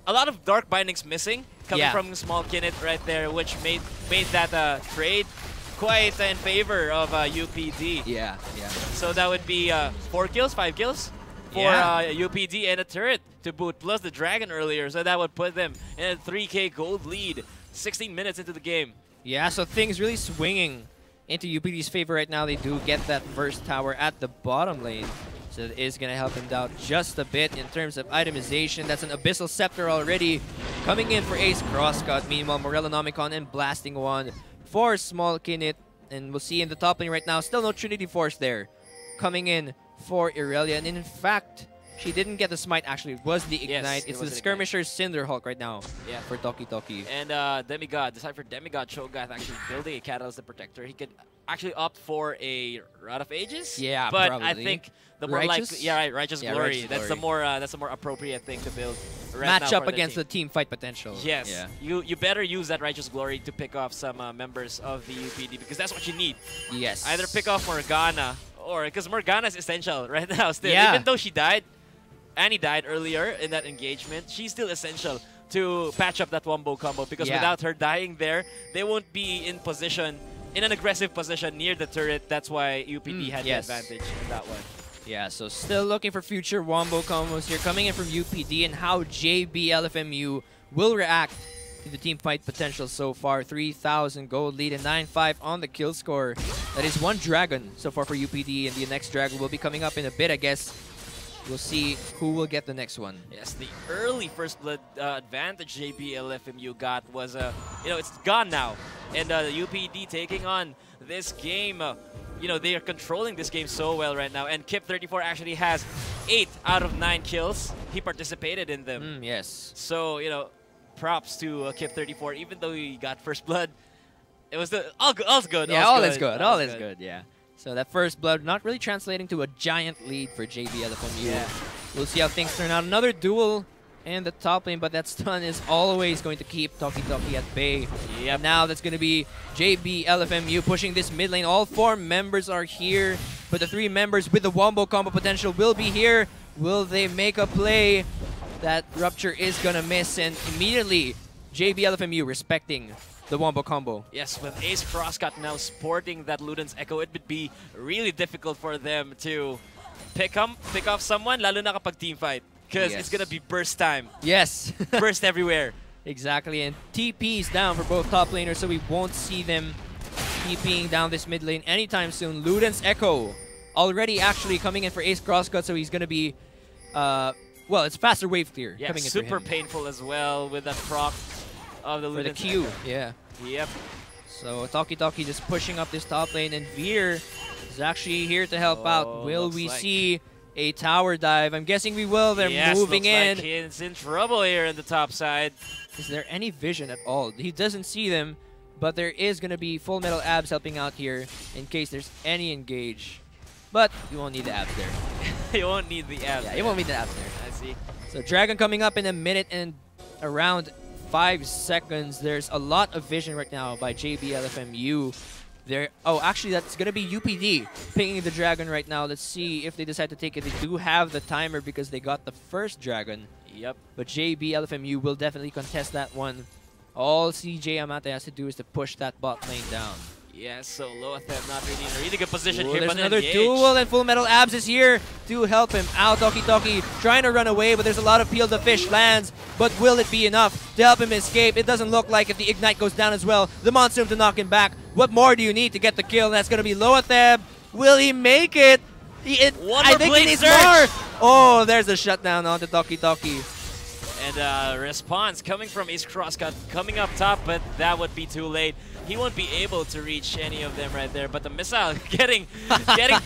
a lot of Dark Bindings missing coming from Small Kinnet right there, which made that trade quite in favor of UPD. Yeah. So that would be 4 kills, 5 kills? For UPD and a turret to boot, plus the Dragon earlier, so that would put them in a 3k gold lead 16 minutes into the game. Yeah, so things really swinging into UPD's favor right now. They do get that first tower at the bottom lane, so it is going to help them out just a bit in terms of itemization. That's an Abyssal Scepter already coming in for Ace Crosscut. Meanwhile, Morellonomicon and Blasting Wand for Small Kinnet, and we'll see in the top lane right now, still no Trinity Force there coming in for Irelia, and in fact, she didn't get the smite. Actually, it was the Ignite. It's the Skirmisher's Cinderhulk right now for Toki Toki. And Demigod, Decipher Demigod Cho'Gath actually building a Catalyst the Protector. He could actually opt for a Rod of Ages. Yeah, but probably. I think the more Righteous? likely, yeah, right, Righteous Glory. Righteous That's Glory. the more appropriate thing to build. Right Match now up for against team. the team fight potential. Yes, Yeah. you better use that Righteous Glory to pick off some members of the UPD because that's what you need. Yes. Either pick off Morgana or because Morgana is essential right now still. Yeah. Even though she died, Annie died earlier in that engagement, she's still essential to patch up that wombo combo because without her dying there, they won't be in position, in an aggressive position near the turret. That's why UPD had the advantage in that one. Yeah, so still looking for future wombo combos here coming in from UPD and how JBLFMU will react to the team fight potential so far. 3,000 gold lead and 9-5 on the kill score. That is 1 dragon so far for UPD, and the next dragon will be coming up in a bit, I guess. We'll see who will get the next one. Yes, the early first blood advantage JBLFMU got was, it's gone now. And UPD taking on this game, they are controlling this game so well right now. And Kip34 actually has 8 out of 9 kills. He participated in them. Yes. So, props to Kip34. Even though he got first blood, it was all good. All's good. Yeah, all is good. All is good, yeah. So that first blood not really translating to a giant lead for JBLFMU. Yeah. We'll see how things turn out. Another duel in the top lane, but that stun is always going to keep Toki Toki at bay. Yep. And now that's going to be JBLFMU pushing this mid lane. All 4 members are here, but the 3 members with the wombo combo potential will be here. Will they make a play? That Rupture is going to miss, and immediately JBLFMU respecting the wombo combo. Yes, with Ace Crosscut now sporting that Luden's Echo, it would be really difficult for them to pick off someone, lalo na kapag team fight. Because it's going to be burst time. Yes. Burst everywhere. Exactly, and TP's down for both top laners, so we won't see them TPing down this mid lane anytime soon. Luden's Echo already actually coming in for Ace Crosscut, so he's going to be, well, it's faster wave clear coming in super for him. painful as well with that proc of the Luden's For the Q, Echo. yeah. Yep. So Toki Toki just pushing up this top lane, and Veer is actually here to help out. Will we see a tower dive? I'm guessing we will. They're moving in. Like he's in trouble here in the top side. Is there any vision at all? He doesn't see them, but there is going to be Full Metal Abs helping out here in case there's any engage. But you won't need the abs there. You won't need the abs. Yeah, you won't need the abs there. I see. So Dragon coming up in a minute and around 5 seconds. There's a lot of vision right now by JBLFMU. Oh, actually, that's going to be UPD pinging the Dragon right now. Let's see if they decide to take it. They do have the timer because they got the first Dragon. Yep. But JBLFMU will definitely contest that one. All CJ Amate has to do is to push that bot lane down. Yes, so Loatheb not really in a really good position here, There's but another engaged. duel, and Full Metal Abs is here to help him out. Toki Toki trying to run away, but there's a lot of Peel the Fish lands. But will it be enough to help him escape? It doesn't look like if the Ignite goes down as well. The Monsoon to knock him back. What more do you need to get the kill? That's going to be Loatheb. Will he make it? I think he needs more. Oh, there's a shutdown onto Toki Toki. And response coming from Ace Crosscut coming up top, but that would be too late. He won't be able to reach any of them right there. But the missile getting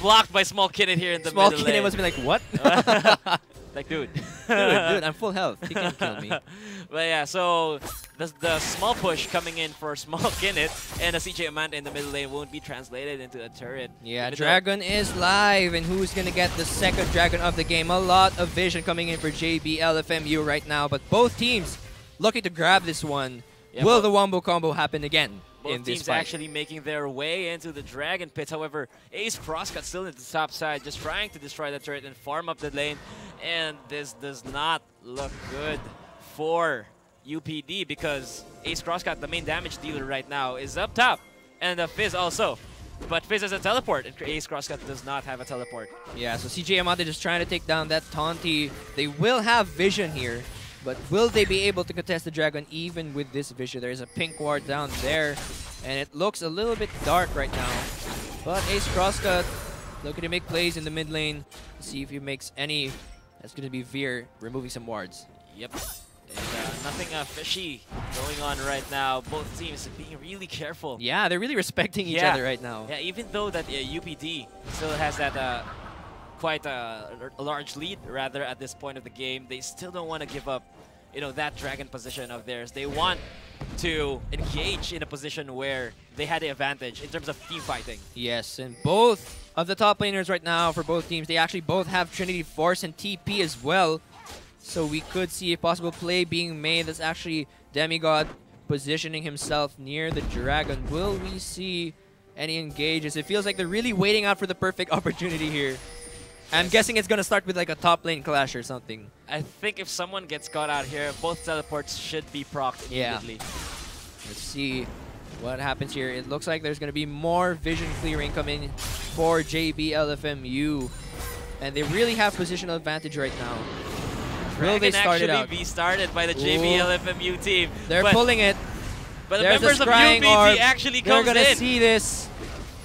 blocked by Small Kidney here in the middle lane. Small Kidney must be like, what? Like, dude, I'm full health. He can't kill me. But yeah, so the small push coming in for Small Kinnet and a CJ Amanda in the middle lane won't be translated into a turret. Yeah, Dragon is live, and who's going to get the second Dragon of the game? A lot of vision coming in for JBLFMU right now, but both teams looking to grab this one. Yeah, will the wombo combo happen again? Both teams actually making their way into the Dragon Pits. However, Ace Crosscut still in the top side, just trying to destroy the turret and farm up the lane. And this does not look good for UPD because Ace Crosscut, the main damage dealer right now, is up top. And Fizz also. But Fizz has a teleport, and Ace Crosscut does not have a teleport. Yeah, so CJ Amate just trying to take down that Taunty. They will have vision here. But will they be able to contest the Dragon even with this vision? There is a pink ward down there, and it looks a little bit dark right now. But Ace Crosscut looking to make plays in the mid lane. See if he makes any. That's going to be Veer removing some wards. Yep. And nothing fishy going on right now. Both teams being really careful. Yeah, they're really respecting each other right now. Yeah, even though that UPD still has that quite a large lead, rather, at this point of the game, they still don't want to give up, that Dragon position of theirs. They want to engage in a position where they had the advantage in terms of team fighting. Yes, and both of the top laners right now for both teams, they actually both have Trinity Force and TP as well. So we could see a possible play being made. That's actually Demigod positioning himself near the dragon. Will we see any engages? It feels like they're really waiting out for the perfect opportunity here. I'm guessing it's going to start with like a top lane clash or something. I think if someone gets caught out here, both teleports should be procced immediately. Let's see what happens here. It looks like there's going to be more vision clearing coming for JBLFMU. And they really have positional advantage right now. Will they start it out? Be started by the JBLFMU team. They're pulling it. But the members of UPD actually comes in. They're going to see this.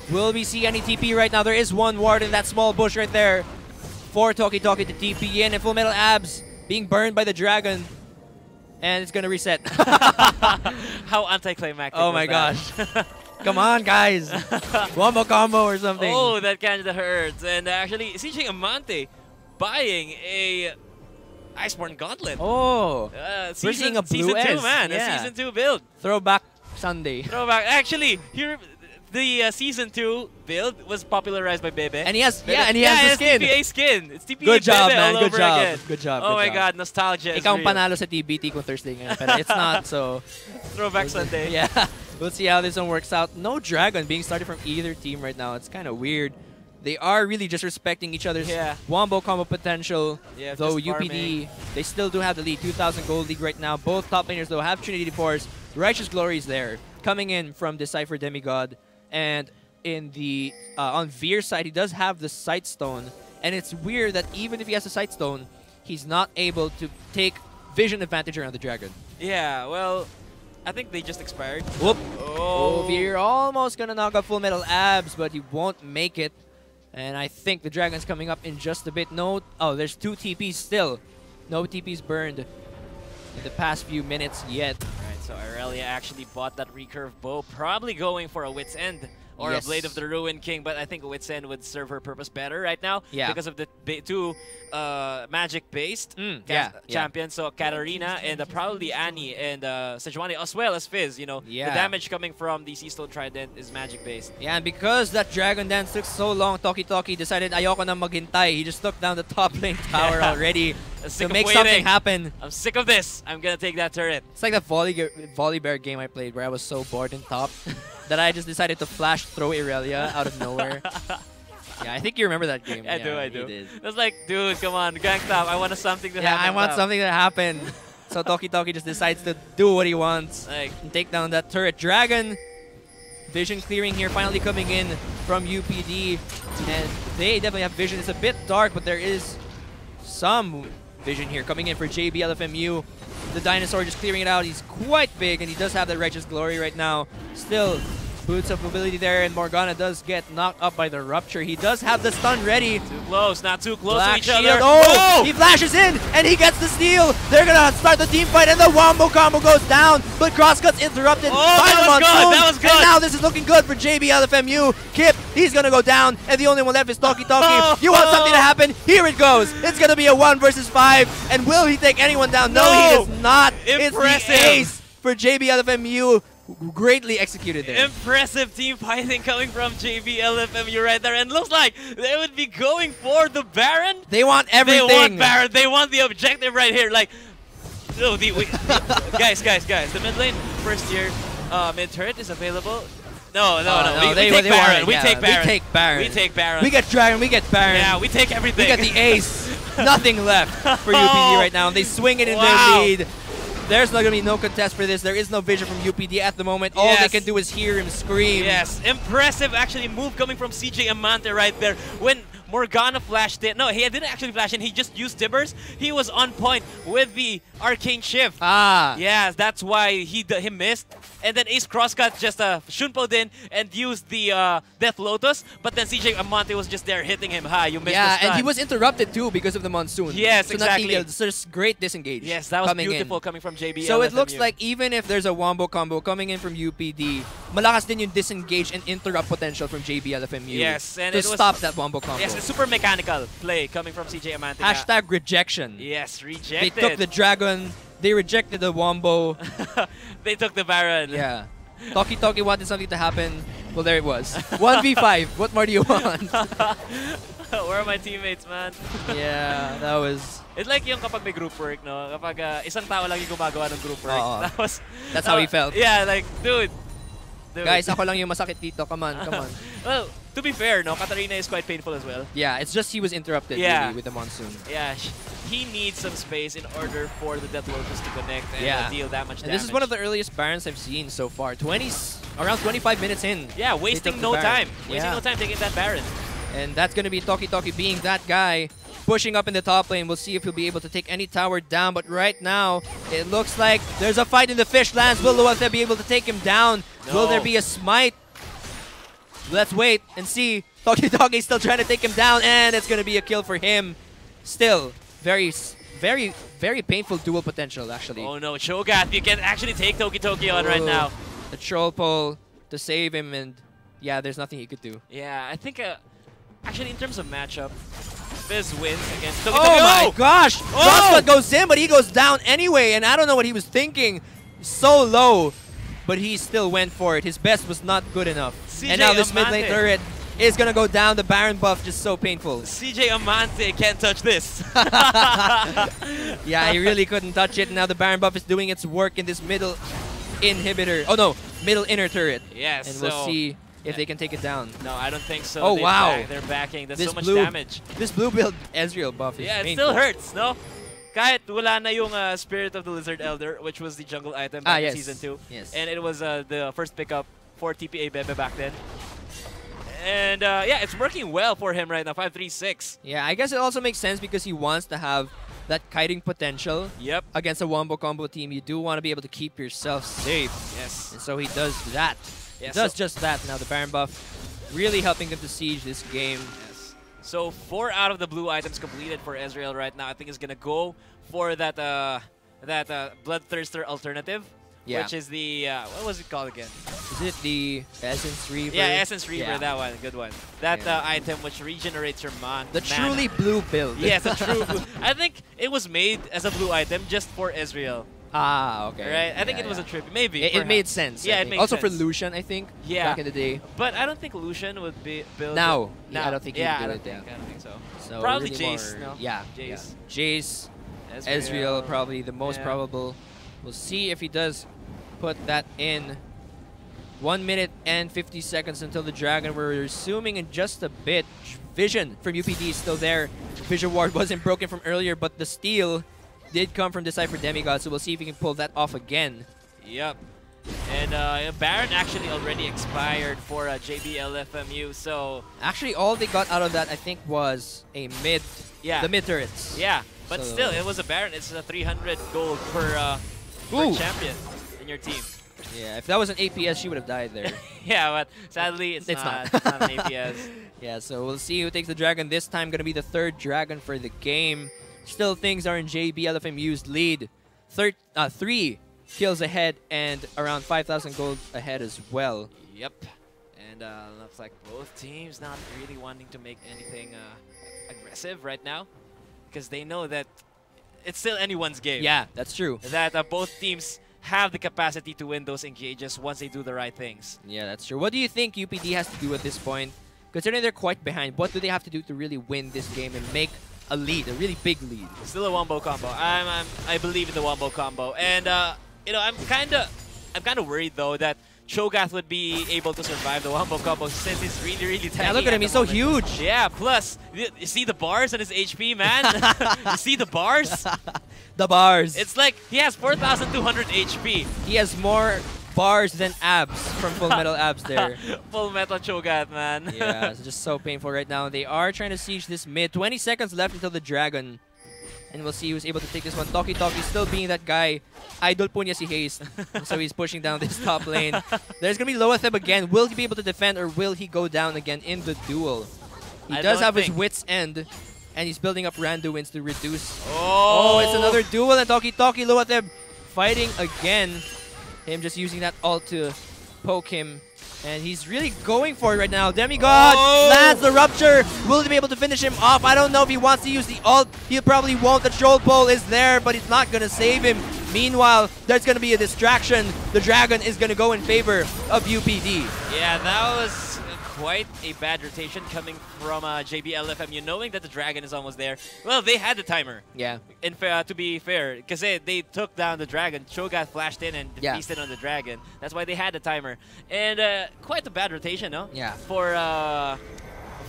Will we see any TP right now? There is one ward in that small bush right there for Toki to TP in, and Full Metal Abs being burned by the dragon. And it's going to reset. How anticlimactic. Oh my gosh. Come on, guys. Wombo combo or something. Oh, that kind of hurts. And actually, CJ Amante buying a Iceborne Gauntlet. Oh. We're seeing a blue season 2, man. Yeah. A season 2 build. Throwback Sunday. Throwback. Actually, here the season 2 build was popularized by Bebe. And he has, and he has the skin. TPA skin. It's TPA Good job, Bebe man. all Good over job. again. Good job. Oh my God, nostalgia. Ikaw ang panalo sa TBT kung Thursday ngayon, pero it's not, so. Throwback Sunday. Yeah. We'll see how this one works out. No dragon being started from either team right now. It's kind of weird. They are really just respecting each other's wombo combo potential. Yeah, though UPD, they still do have the lead. 2,000 gold league right now. Both top laners though have Trinity Force. Righteous Glory is there, coming in from Decipher Demigod. And in the on Veer's side, he does have the Sight Stone. And it's weird that even if he has the Sight Stone, he's not able to take vision advantage around the dragon. Yeah, well, I think they just expired. Whoop. Oh, Veer almost gonna knock out Full Metal Abs, but he won't make it. And I think the dragon's coming up in just a bit. No, oh, there's 2 TPs still. No TPs burned in the past few minutes yet. Alright, so Aurelia actually bought that recurve bow, probably going for a Wit's End or a Blade of the Ruin King, but I think a Wit's End would serve her purpose better right now because of the 2 magic-based champions. So Katarina and probably Annie and Sejuani as well as Fizz. You know, the damage coming from the Sea Stone Trident is magic-based. Yeah, and because that Dragon Dance took so long, Toki decided ayoko na maghintay. He just took down the top lane tower already to make something happen. I'm sick of this. I'm gonna take that turret. It's like the volley bear game I played where I was so bored in top that I just decided to flash throw Irelia out of nowhere. Yeah, I think you remember that game. I do. It was like, dude, come on, gank top. I want something to happen. Yeah, I want something to happen. So Toki just decides to do what he wants and take down that turret. Dragon, vision clearing here, finally coming in from UPD. And they definitely have vision. It's a bit dark, but there is some vision here coming in for JBLFMU. The dinosaur just clearing it out. He's quite big, and he does have that Righteous Glory right now. Still, boots of mobility there, and Morgana does get knocked up by the Rupture. He does have the stun ready. Too close, not too close Black to each other. Oh! He flashes in, and he gets the steal. They're gonna start the team fight, and the wombo combo goes down, but Crosscut's interrupted by the Monsoon. That was good. And now this is looking good for JBLFMU. Kip, he's gonna go down, and the only one left is Toki. You want something to happen? Here it goes. It's gonna be a 1 versus 5, and will he take anyone down? No, he is not. Impressive. It's the ace for JBLFMU. Greatly executed there. Impressive team fighting coming from JBLFMU right there, and looks like they would be going for the Baron. They want everything. They want Baron. They want the objective right here. Like, oh, guys, the mid lane first tier mid turret is available. No. We take Baron. We take Baron. We take Baron. We get Dragon. We get Baron. Yeah, we take everything. We get the ace. Nothing left for UPD right now. They swing it in their lead. There's not going to be no contest for this. There is no vision from UPD at the moment. All they can do is hear him scream. Yes, impressive actually move coming from CJ Amante right there. When Morgana flashed in. No, he didn't actually flash in. He just used Tibbers. He was on point with the Arcane Shift. Yes, that's why he missed. And then Ace Crosscut just Shunpo'd in and used the Death Lotus. But then CJ Amante was just there hitting him. You missed the stun. And he was interrupted too because of the Monsoon. Yes, exactly. So there's great disengage. Yes, that was beautiful coming from JBL. So it looks like even if there's a wombo combo coming in from UPD, malakas din yung disengage and interrupt potential from JBLFMU. Yes, and to stop that wombo combo. Yes, a super mechanical play coming from CJ Amante. Hashtag rejection. Yes, rejected. They took the dragon They rejected the wombo. They took the Baron. Yeah. Toki wanted something to happen. Well, there it was. 1v5. What more do you want? Where are my teammates, man? Yeah, that was... It's like yung kapag may group work, no? Kapag isang tao lang yung gumagawa ng group work. That's how he felt. Yeah, like, dude. Guys, ako lang yung masakit dito. Come on, come on. Well, to be fair, no, Katarina is quite painful as well. Yeah, it's just he was interrupted really, with the monsoon. Yeah, he needs some space in order for the Death Lotus to connect and deal that much damage. And this is one of the earliest Barons I've seen so far. Around 25 minutes in. Yeah, wasting no time. Wasting no time taking that Baron. And that's going to be Toki being that guy, pushing up in the top lane. We'll see if he'll be able to take any tower down. But right now, it looks like there's a fight in the Fishlands. Will Luathe be able to take him down? No. Will there be a smite? Let's wait and see. Toki still trying to take him down, and it's going to be a kill for him. Still, very painful dual potential, actually. Oh no, Cho'Gath, you can actually take Toki on right now. The troll pull to save him, and yeah, there's nothing he could do. Yeah, I think, actually, in terms of matchup, Fizz wins against Toki. Oh my gosh! Crosscut goes in, but he goes down anyway, and I don't know what he was thinking. So low, but he still went for it. His best was not good enough. And now this mid lane turret is going to go down. The Baron buff just so painful. CJ Amante can't touch this. Yeah, he really couldn't touch it. Now the Baron buff is doing its work in this middle inhibitor. Oh no, middle inner turret. Yes. And we'll see if they can take it down. No, I don't think so. Oh, wow. They're backing. That's this so much damage. This blue build Ezreal buff is painful. It still hurts, no? Kahit wala na yung Spirit of the Lizard Elder, which was the jungle item back in Season 2. Yes. And it was the first pickup for TPA Bebe back then. And yeah, it's working well for him right now, 5-3-6. Yeah, I guess it also makes sense because he wants to have that kiting potential. Yep. Against a wombo combo team, you do want to be able to keep yourself safe. Yes. And so he does that. Yeah, he does just that. Now the Baron buff really helping them to siege this game. Yes. So 4 out of the blue items completed for Ezreal right now. I think he's gonna go for that Bloodthirster alternative. Yeah. Which is the, what was it called again? Is it the Essence Reaver? Yeah, Essence Reaver, that one, good one. That item which regenerates your mana. The truly blue build. Yes, a true blue. I think it was made as a blue item just for Ezreal. Ah, okay. Right? I think it was a trip. Maybe. It made sense. Yeah, it made also sense. For Lucian, I think. Yeah. Back in the day. But I don't think Lucian would be built. Now. I don't think he would do it. I don't think so. Probably really Jace, no? Yeah. Jace. Jace. Ezreal, probably the most probable. We'll see if he does put that in. 1 minute and 50 seconds until the Dragon. We're resuming in just a bit. Vision from UPD is still there. Vision Ward wasn't broken from earlier, but the steal did come from Decipher Demigod, so we'll see if he can pull that off again. Yep. And Baron actually already expired for JBLFMU, so... Actually, all they got out of that, I think, was a mid... Yeah. The mid turrets. Yeah, but still, it was a Baron. It's a 300 gold per champion in your team. Yeah, if that was an APS, she would have died there. Yeah, but sadly, it's not. It's not an APS. Yeah, so we'll see who takes the Dragon this time. Going to be the 3rd Dragon for the game. Still, things are in JBLFMU's lead. 3 kills ahead and around 5,000 gold ahead as well. Yep. And looks like both teams not really wanting to make anything aggressive right now because they know that it's still anyone's game. Yeah, that's true. That both teams have the capacity to win those engages once they do the right things. Yeah, that's true. What do you think UPD has to do at this point? Considering they're quite behind, what do they have to do to really win this game and make a lead, a really big lead? Still a wombo combo. I believe in the wombo combo, and you know, I'm kind of worried though that Cho'Gath would be able to survive the wombo combo since he's really tanky. Yeah, look at him, he's so huge. Yeah, plus you see the bars on his HP, man. You see the bars? The bars. It's like he has 4,200 HP. He has more bars than abs from Full Metal Abs there. Full Metal Cho'Gath, man. Yeah, it's just so painful right now. They are trying to siege this mid. 20 seconds left until the Dragon. And we'll see who's able to take this one. Toki still being that guy. Idol po niya si Haste. So he's pushing down this top lane. There's going to be Loatheb again. Will he be able to defend or will he go down again in the duel? He does have his wits end. And he's building up Randuins to reduce. Oh, it's another duel. And Toki Loatheb fighting again. Him just using that ult to poke him. And he's really going for it right now. Demigod lands the Rupture. Will he be able to finish him off? I don't know if he wants to use the ult. He probably won't. The Troll Pole is there, but it's not going to save him. Meanwhile, there's going to be a distraction. The Dragon is going to go in favor of UPD. Yeah, that was quite a bad rotation coming from JBLFMU, knowing that the Dragon is almost there. Well, they had the timer. Yeah. To be fair, because they took down the Dragon. Cho'Gath flashed in and feasted on the Dragon. That's why they had the timer. And quite a bad rotation, no? Yeah. For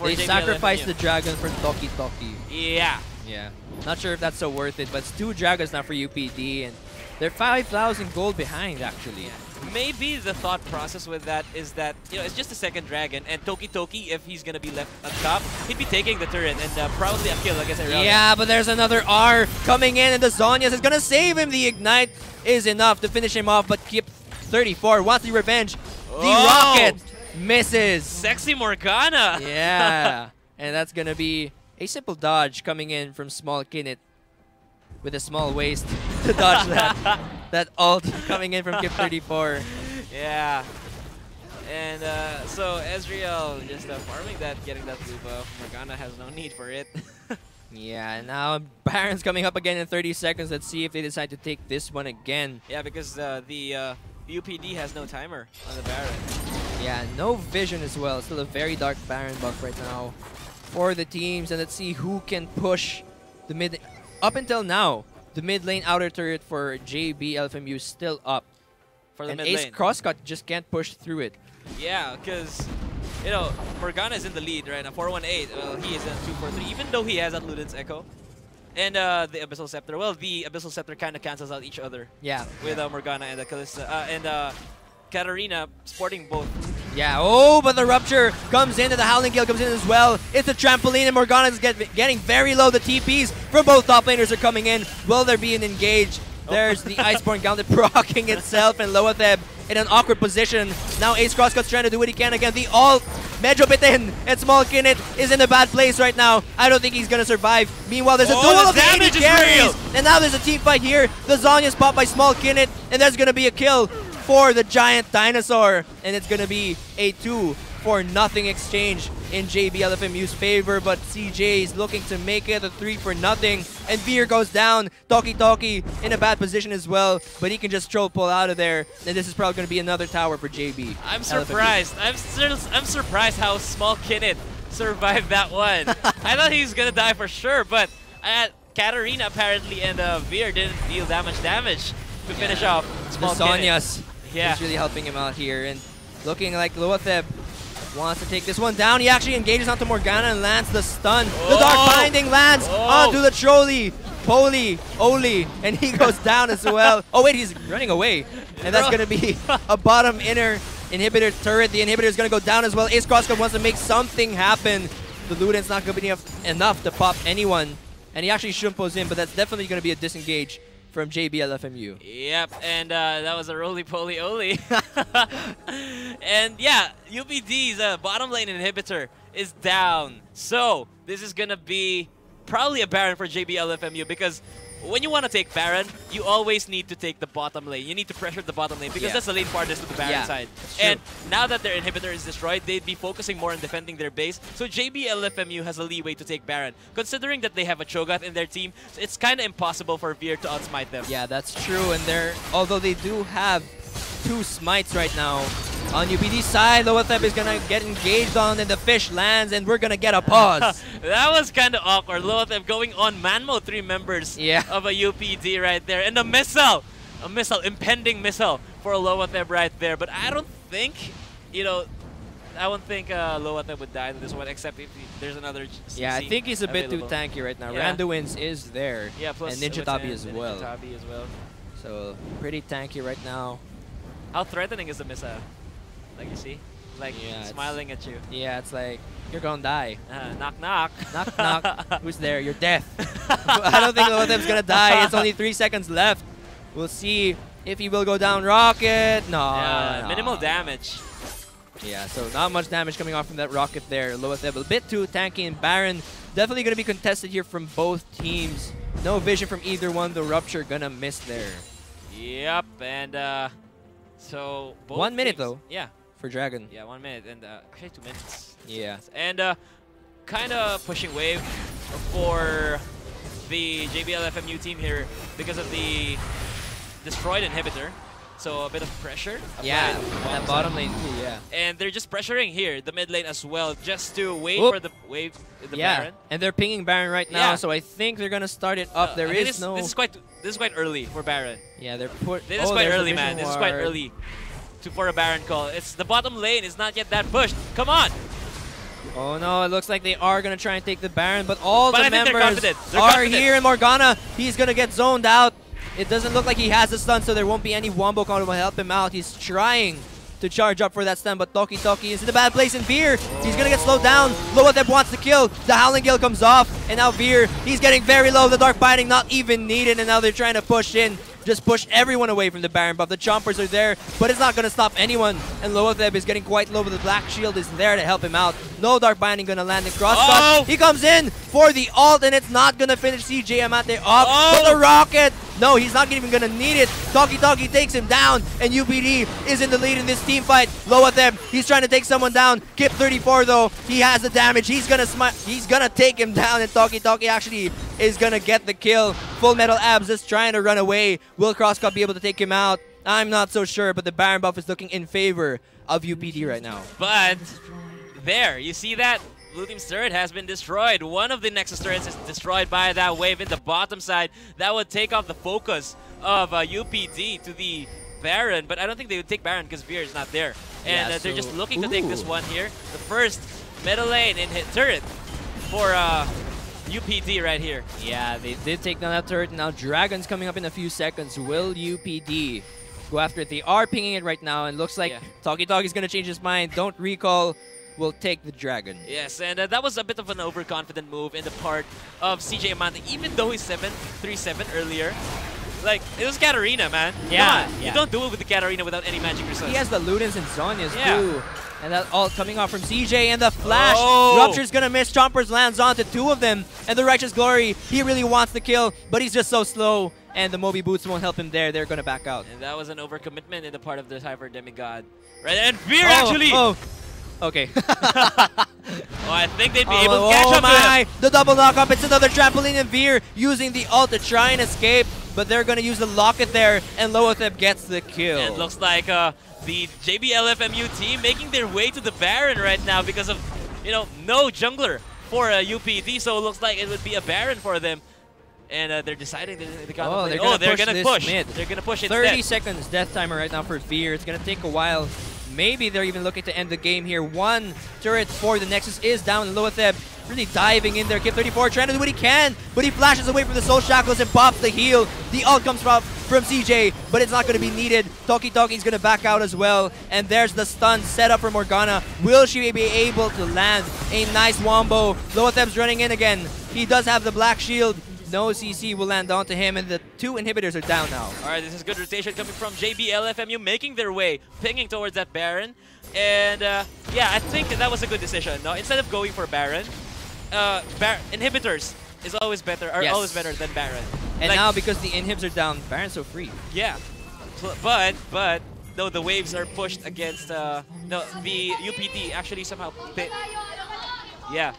they JBLFMU. sacrificed the Dragon for Toki Toki. Yeah. Yeah. Not sure if that's so worth it, but it's 2 Dragons now for UPD, and they're 5,000 gold behind, actually. Maybe the thought process with that is that, it's just a second Dragon, and Toki Toki, if he's going to be left on top, he'd be taking the turret and probably a kill against Irrelevant. Yeah, but there's another R coming in, and the Zhonya's is going to save him. The Ignite is enough to finish him off, but Kip 34 wants the revenge. The Rocket misses. Sexy Morgana. Yeah, and that's going to be a simple dodge coming in from Small Kinnet with a small waist to dodge that. That ult coming in from Kip 34. Yeah. And so Ezreal just farming that, getting that blue buff. Morgana has no need for it. Yeah, and now Baron's coming up again in 30 seconds. Let's see if they decide to take this one again. Yeah, because the UPD has no timer on the Baron. Yeah, no vision as well. Still a very dark Baron buff right now for the teams. And let's see who can push the mid. Up until now, the mid lane outer turret for JBLFMU is still up. For the and mid Ace lane. Crosscut just can't push through it. Yeah, because, Morgana is in the lead right now, 418. Well, he is at 243, even though he has that Luden's Echo. And the Abyssal Scepter. Well, the Abyssal Scepter kind of cancels out each other. Yeah. With Morgana and Kalista. And Katarina sporting both. Yeah, oh, but the Rupture comes in and the Howling Gale comes in as well. It's a trampoline and Morgana is getting very low. The TPs from both top laners are coming in. Will there be an engage? There's the Iceborne Gauntlet proccing itself and Loatheb in an awkward position. Now Ace Crosscut's trying to do what he can again. The ult, Medjo Bitin and Small Kinnet is in a bad place right now. I don't think he's going to survive. Meanwhile, there's a duel of the 80 carries. And now there's a team fight here. The Zhonya's popped by Small Kinnet and there's going to be a kill for the giant dinosaur, and it's gonna be a 2-for-0 exchange in JBLFMU's favor, but CJ is looking to make it a 3-for-0, and Veer goes down. Toki Toki in a bad position as well, but he can just troll pull out of there, and this is probably gonna be another tower for JB. I'm surprised. I'm surprised how Small Kinnet survived that one. I thought he was gonna die for sure, but Katarina apparently and Veer didn't deal that much damage to finish off Small Kinnet. He's really helping him out here, and looking like Loatheb wants to take this one down. He actually engages onto Morgana and lands the stun. The Dark Binding lands onto the trolley. Oli, and he goes down as well. Oh wait, he's running away. And that's going to be a bottom inner inhibitor turret. The inhibitor is going to go down as well. Ace Crosscut wants to make something happen. The Luden's not going to be enough to pop anyone. And he actually shumpos in, but that's definitely going to be a disengage from JBLFMU. Yep, and that was a roly-poly Oli. And yeah, UPD's bottom lane inhibitor is down. So this is going to be probably a Baron for JBLFMU, because when you want to take Baron, you always need to take the bottom lane. You need to pressure the bottom lane because that's the lane farthest to the Baron side. And now that their inhibitor is destroyed, they'd be focusing more on defending their base. So JBLFMU has a leeway to take Baron. Considering that they have a Cho'Gath in their team, it's kind of impossible for Veer to outsmite them. Yeah, that's true. And although they do have 2 smites right now, on UPD side, Loatheb is going to get engaged on, and the fish lands, and we're going to get a pause. That was kind of awkward. Loatheb going on man mode 3 members of a UPD right there. And a missile, impending missile for Loatheb right there. But I don't think, I wouldn't think Loatheb would die in this one, except if there's another CC I think he's a bit available. too tanky right now. Randuin's is there. Yeah, plus and Ninja Tabi as well. So, pretty tanky right now. How threatening is the missile? Like, you see? Like, smiling at you. Yeah, it's like, you're gonna die. Knock, knock. Knock, knock. Who's there? You're death. I don't think Loatheb's gonna die. It's only 3 seconds left. We'll see if he will go down. Rocket. No. Minimal damage. Yeah, so not much damage coming off from that rocket there. Loatheb a bit too tanky, and Baron definitely gonna be contested here from both teams. No vision from either one. The Rupture gonna miss there. Yep, and so both 1 minute teams, though. Yeah. For Dragon. Yeah, 1 minute, and actually 2 minutes. Yeah. And kind of pushing wave for the JBLFMU team here because of the destroyed inhibitor. So a bit of pressure. Yeah, on that bottom lane too, yeah. And they're just pressuring here, the mid lane as well, just to wait for the wave, the Baron. And they're pinging Baron right now, so I think they're gonna start it up. This is quite early for Baron. Yeah, they're This is quite early, man. This is quite early for a Baron call. It's the bottom lane is not yet that pushed. Come on. Oh no, it looks like they are gonna try and take the Baron, but all the members they're are here, and Morgana, he's gonna get zoned out. It doesn't look like he has a stun, so there won't be any wombo combo to help him out. He's trying to charge up for that stun, but Toki is in a bad place, and Veer, he's gonna get slowed down. Loatheb wants to kill. The Howling Gale comes off, and now Veer, he's getting very low. The Dark Binding not even needed, and now they're trying to push in. Just push everyone away from the Baron buff. The Chompers are there, but it's not going to stop anyone. And Loatheb is getting quite low, but the Black Shield is there to help him out. No Dark Binding going to land in cross. He comes in for the ult, and it's not going to finish CJ Amate off. But the Rocket, no, he's not even going to need it. Toki takes him down, and UPD is in the lead in this team fight. Loatheb, he's trying to take someone down. Kip 34 though, he has the damage. He's gonna take him down, and Toki actually is gonna get the kill. Full Metal Abs is trying to run away. Will Crosscut be able to take him out? I'm not so sure, but the Baron buff is looking in favor of UPD right now. But there, you see that? Blue Team's turret has been destroyed. One of the Nexus turrets is destroyed by that wave in the bottom side. That would take off the focus of UPD to the Baron, but I don't think they would take Baron because Veer is not there. And they're just looking to take this one here. The first middle lane in hit turret for UPD right here. Yeah, they did take down that turret. Now Dragon's coming up in a few seconds. Will UPD go after it? They are pinging it right now, and looks like Toki is going to change his mind. Don't recall. Will take the Dragon. Yes, and that was a bit of an overconfident move in the part of CJ Amante, even though he's 7-3-7 earlier. Like, it was Katarina, man. Yeah, You don't do it with the Katarina without any magic results. He has the Ludens and Zhonya's too. And that all coming off from CJ, and the flash. Rupture's gonna miss. Chompers lands onto two of them. And the Righteous Glory, he really wants the kill, but he's just so slow. And the Moby Boots won't help him there. They're gonna back out. And that was an overcommitment in the part of the Cypher Demigod. Right, and Veer actually! Okay. I think they'd be able to catch up to him. The double knock-up. It's another trampoline, and Veer using the ult to try and escape. But they're going to use the locket there, and Loatheb gets the kill. And it looks like the JBLFMU team making their way to the Baron right now because of, no jungler for UPD. So it looks like it would be a Baron for them. And they're deciding they're gonna push. They're gonna push it. 30 seconds death timer right now for Veer. It's gonna take a while. Maybe they're even looking to end the game here. One turret for the Nexus is down. Loatheb really diving in there. Kip 34 trying to do what he can, but he flashes away from the Soul Shackles and pops the heal. The ult comes from CJ, but it's not going to be needed. Toki's going to back out as well. And there's the stun set up for Morgana. Will she be able to land a nice wombo? Loatheb's running in again. He does have the Black Shield. No CC will land onto him, and the two inhibitors are down now. All right, this is good rotation coming from JBLFMU, making their way, pinging towards that Baron. And yeah, I think that was a good decision. No, instead of going for Baron, inhibitors is always better, always better than Baron. And now because the inhibs are down, Baron's so free. Yeah, but no, the waves are pushed against the UPD actually somehow. Yeah.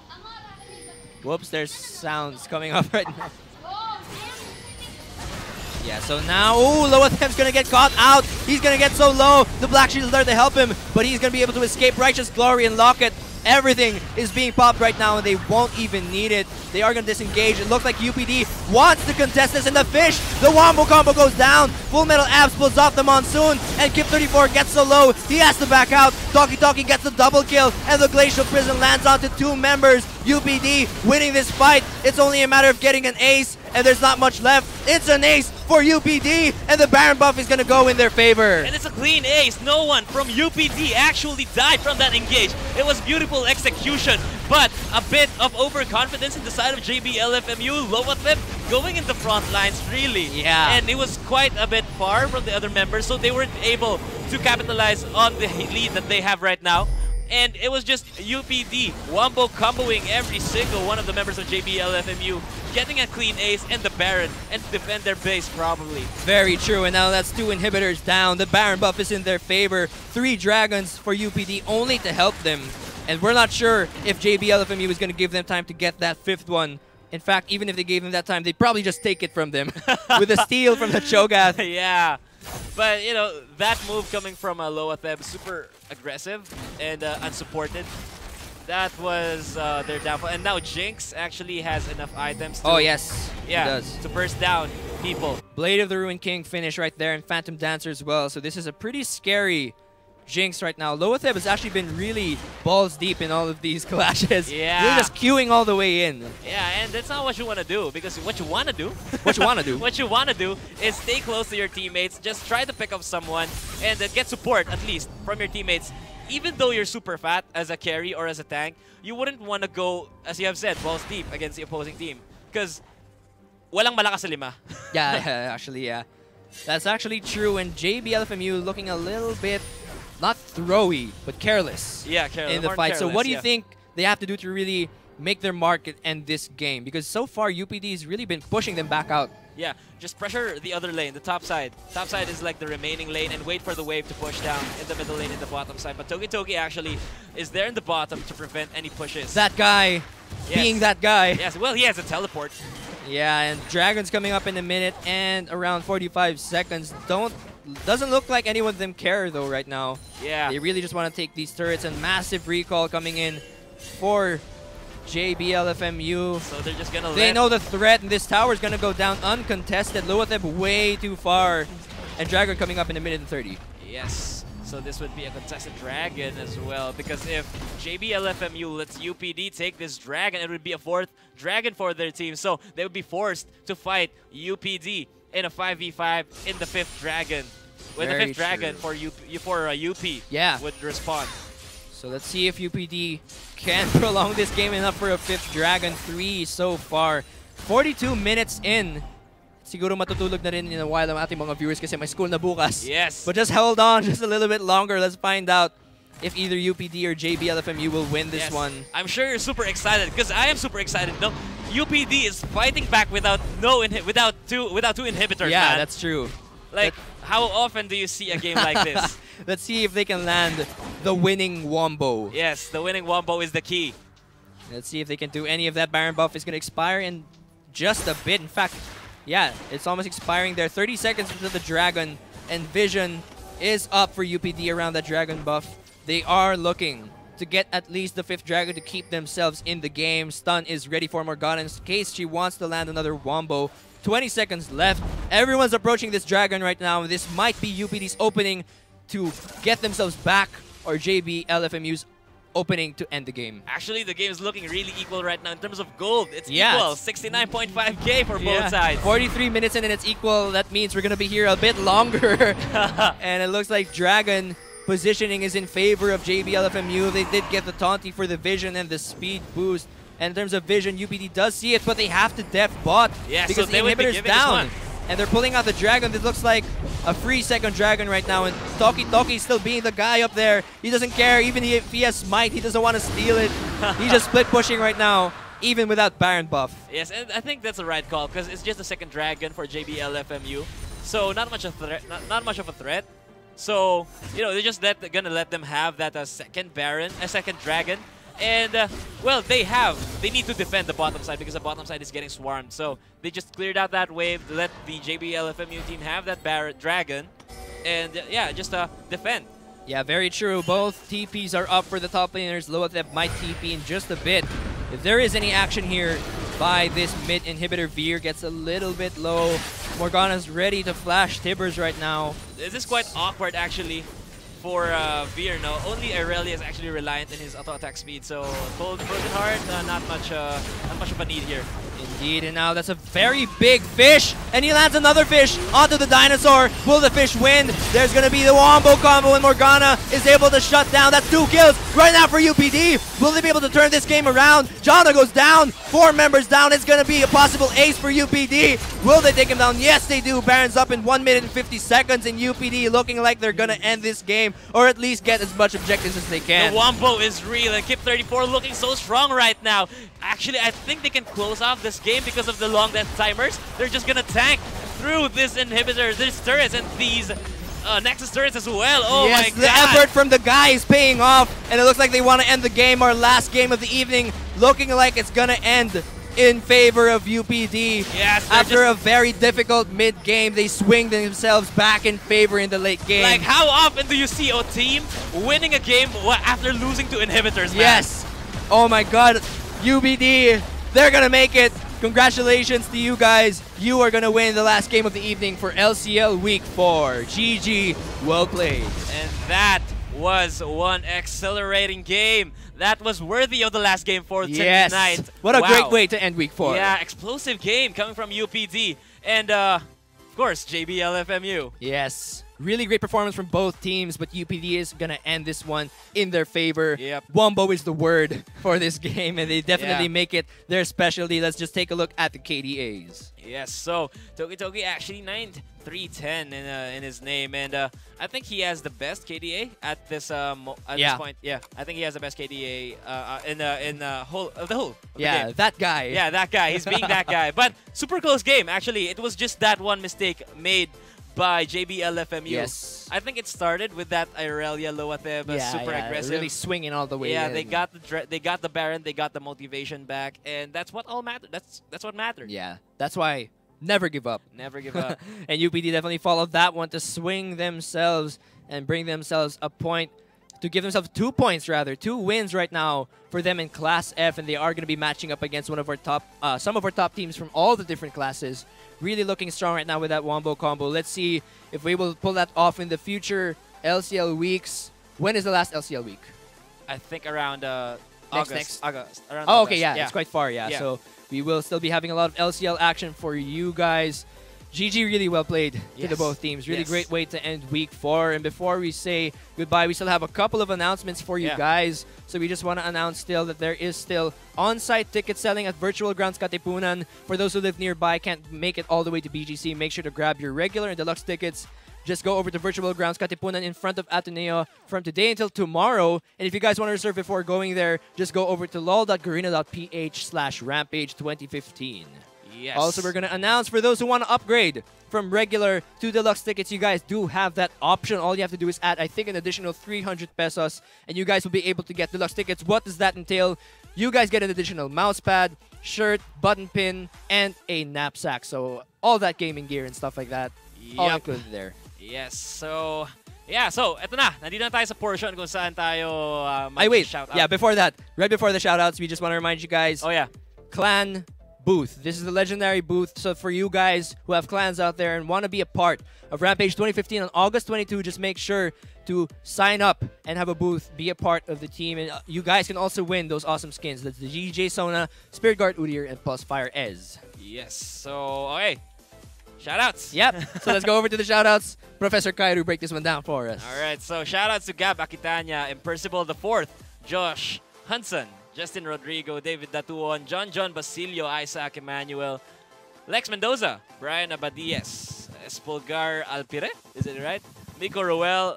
Whoops, there's sounds coming up right now. Yeah, so now, Loatheb's gonna get caught out. He's gonna get so low. The Black Shield is there to help him, but he's gonna be able to escape. Righteous Glory and Locket. Everything is being popped right now, and they won't even need it. They are going to disengage. It looks like UPD wants to contest this, and the fish, the wombo combo goes down. Full Metal Abs pulls off the Monsoon, and Kip 34 gets so low, he has to back out. Toki gets the double kill, and the Glacial Prison lands onto two members. UPD winning this fight. It's only a matter of getting an ace, and there's not much left. It's an ace for UPD, and the Baron buff is going to go in their favor. And it's a clean ace. No one from UPD actually died from that engage. It was beautiful execution, but a bit of overconfidence in the side of JBLFMU. Loatheb going in the front lines, really. Yeah. And it was quite a bit far from the other members, so they weren't able to capitalize on the lead that they have right now. And it was just UPD wombo comboing every single one of the members of JBLFMU, getting a clean ace and the Baron, and to defend their base probably. Very true, and now that's two inhibitors down. The Baron buff is in their favor. 3 dragons for UPD only to help them. And we're not sure if JBLFMU is going to give them time to get that 5th one. In fact, even if they gave them that time, they'd probably just take it from them with a steal from the Cho'Gath. Yeah. But, you know, that move coming from Loatheb, super aggressive and unsupported. That was their downfall. And now Jinx actually has enough items to, yes, yeah, he does. to burst down people. Blade of the Ruined King finish right there, and Phantom Dancer as well. So this is a pretty scary Jinx right now. Loatheb has actually been really balls deep in all of these clashes. Yeah. They're just queuing all the way in. Yeah, and that's not what you want to do, because what you want to do, what you want to do, what you want to do is stay close to your teammates. Just try to pick up someone and get support at least from your teammates. Even though you're super fat as a carry or as a tank, you wouldn't want to go, as you have said, balls deep against the opposing team, because walang malakas sa lima. yeah, actually, yeah. That's actually true, and JBLFMU looking a little bit, not throwy, but careless, yeah, careless in the fight. So what do you think they have to do to really make their mark and end this game? Because so far, UPD has really been pushing them back out. Yeah, just pressure the other lane, the top side. Top side is like the remaining lane, and wait for the wave to push down in the middle lane in the bottom side. But Toki actually is there in the bottom to prevent any pushes. That guy, being that guy. Yes, well, he has a teleport. Yeah, and Dragon's coming up in a minute and around 45 seconds. Doesn't look like any of them care though right now. Yeah. They really just want to take these turrets, and massive recall coming in for JBLFMU. So they're just gonna They know the threat, and this tower is gonna go down uncontested. Loatheb way too far, and Dragon coming up in a minute and 30. Yes. So this would be a contested Dragon as well, because if JBLFMU lets UPD take this Dragon, it would be a 4th Dragon for their team. So they would be forced to fight UPD in a 5v5 in the 5th Dragon. With the 5th Dragon for UP would respond. So let's see if UPD can prolong this game enough for a 5th Dragon. 3 so far. 42 minutes in. Siguro matutulog na rin in a while ang ating mga viewers kasi may school na bukas. Yes. But just hold on just a little bit longer. Let's find out if either UPD or JBLFMU will win this one. I'm sure you're super excited, because I am super excited. No, UPD is fighting back without two inhibitors. Yeah, man. that's true. Like, how often do you see a game like this? Let's see if they can land the winning wombo. Yes, the winning wombo is the key. Let's see if they can do any of that. Baron buff is going to expire in just a bit. In fact, yeah, it's almost expiring there. 30 seconds into the Dragon, and Vision is up for UPD around that Dragon buff. They are looking to get at least the 5th Dragon to keep themselves in the game. Stun is ready for Morgana in case she wants to land another wombo. 20 seconds left. Everyone's approaching this Dragon right now. This might be UPD's opening to get themselves back, or JBLFMU's opening to end the game. Actually, the game is looking really equal right now in terms of gold. It's equal. 69.5k for both sides. 43 minutes in and it's equal. That means we're going to be here a bit longer. And it looks like Dragon positioning is in favor of JBLFMU. They did get the taunty for the vision and the speed boost. And in terms of vision, UPD does see it, but they have to def bot because so the inhibitor's down. And they're pulling out the Dragon. This looks like a free 2nd Dragon right now. And Toki still being the guy up there. He doesn't care. Even if he has Smite, he doesn't want to steal it. He's just split pushing right now, even without Baron buff. Yes, and I think that's the right call, because it's just a 2nd Dragon for JBLFMU. So not much of a threat. So, you know, they're just gonna let them have that second Dragon. And, well, they need to defend the bottom side, because the bottom side is getting swarmed. So they just cleared out that wave, let the JBLFMU team have that Dragon, and, yeah, just defend. Yeah, very true. Both TPs are up for the top laners. Loatheb might TP in just a bit. If there is any action here by this mid inhibitor, Veer gets a little bit low. Morgana's ready to flash Tibbers right now. This is quite awkward, actually, for Veer. No, only Irelia is actually reliant in his auto attack speed. So Frozen Heart, not much of a need here. Indeed, and now that's a very big fish, and he lands another fish onto the dinosaur. Will the fish win? There's going to be the wombo combo, and Morgana is able to shut down. That's 2 kills right now for UPD. Will they be able to turn this game around? Jana goes down, 4 members down. It's going to be a possible ace for UPD. Will they take him down? Yes, they do. Baron's up in 1 minute and 50 seconds, and UPD looking like they're going to end this game, or at least get as much objectives as they can. The wombo is real, and Kip34 looking so strong right now. Actually, I think they can close off this game because of the long death timers. They're just gonna tank through this inhibitor, these turrets, and these Nexus turrets as well. Oh yes, my god! The effort from the guy is paying off, and it looks like they want to end the game. Our last game of the evening, looking like it's gonna end in favor of UPD. Yes, after a very difficult mid-game, they swing themselves back in favor in the late game. Like, how often do you see a team winning a game after losing to inhibitors, man? Yes. Oh my god. UPD, they're gonna make it. Congratulations to you guys. You are gonna win the last game of the evening for LCL Week 4. GG, well played. And that was one exhilarating game. That was worthy of the last game for tonight. What a great way to end Week 4. Yeah, explosive game coming from UPD. And, of course, JBLFMU. Yes. Really great performance from both teams, but UPD is going to end this one in their favor. Yep. Wombo is the word for this game, and they definitely make it their specialty. Let's just take a look at the KDAs. Yes, so Toki Toki actually 9-3-10 in his name, and I think he has the best KDA at this this point. Yeah, I think he has the best KDA in the whole of the game. That guy. Yeah, that guy. He's being that guy. But super close game. Actually, it was just that one mistake made by JBLFMU. Yes. I think it started with that Irelia Loateb super aggressive. Really swinging all the way in. They got the Baron, they got the motivation back, and that's what all mattered. That's what mattered. Yeah. That's why never give up. Never give up. And UPD definitely followed that one to swing themselves and bring themselves a point, to give themselves 2 points rather, 2 wins right now for them in Class F, and they are going to be matching up against one of our top, some of our top teams from all the different classes. Really looking strong right now with that Wombo combo. Let's see if we will pull that off in the future LCL weeks. When is the last LCL week? I think around August. August. Around Oh, August. okay, yeah, it's quite far, yeah. So we will still be having a lot of LCL action for you guys. GG, really well played to the both teams. Really great way to end Week 4. And before we say goodbye, we still have a couple of announcements for you guys. So we just want to announce still that there is still on-site ticket selling at Virtual Grounds Katipunan. For those who live nearby, can't make it all the way to BGC, make sure to grab your regular and deluxe tickets. Just go over to Virtual Grounds Katipunan in front of Ateneo from today until tomorrow. And if you guys want to reserve before going there, just go over to lol.garena.ph/rampage2015. Yes. Also, we're going to announce for those who want to upgrade from regular to deluxe tickets, you guys do have that option. All you have to do is add, I think, an additional 300 pesos, and you guys will be able to get deluxe tickets. What does that entail? You guys get an additional mouse pad, shirt, button pin, and a knapsack. So all that gaming gear and stuff like that, all included there. Yes. So, yeah. So, eto na. Nandito na tayo sa portion kung saan tayo wait. shout out. Yeah, before that, right before the shoutouts, we just want to remind you guys. Oh, yeah. Clan booth. This is the legendary booth. So for you guys who have clans out there and want to be a part of Rampage 2015 on August 22, just make sure to sign up and have a booth, be a part of the team, and you guys can also win those awesome skins. That's the GJ Sona, Spirit Guard Udyr, and Pulse Fire Ez. Yes. So, okay. Shoutouts. Yep. So let's go over to the shoutouts. Professor Kairu, break this one down for us. All right. So shoutouts to Gab Akitanya, Impercible the Fourth, Josh Hudson, Justin Rodrigo, David Datuon, John Basilio, Isaac Emmanuel, Lex Mendoza, Brian Abadies, Espolgar Alpire, is it right? Miko Role.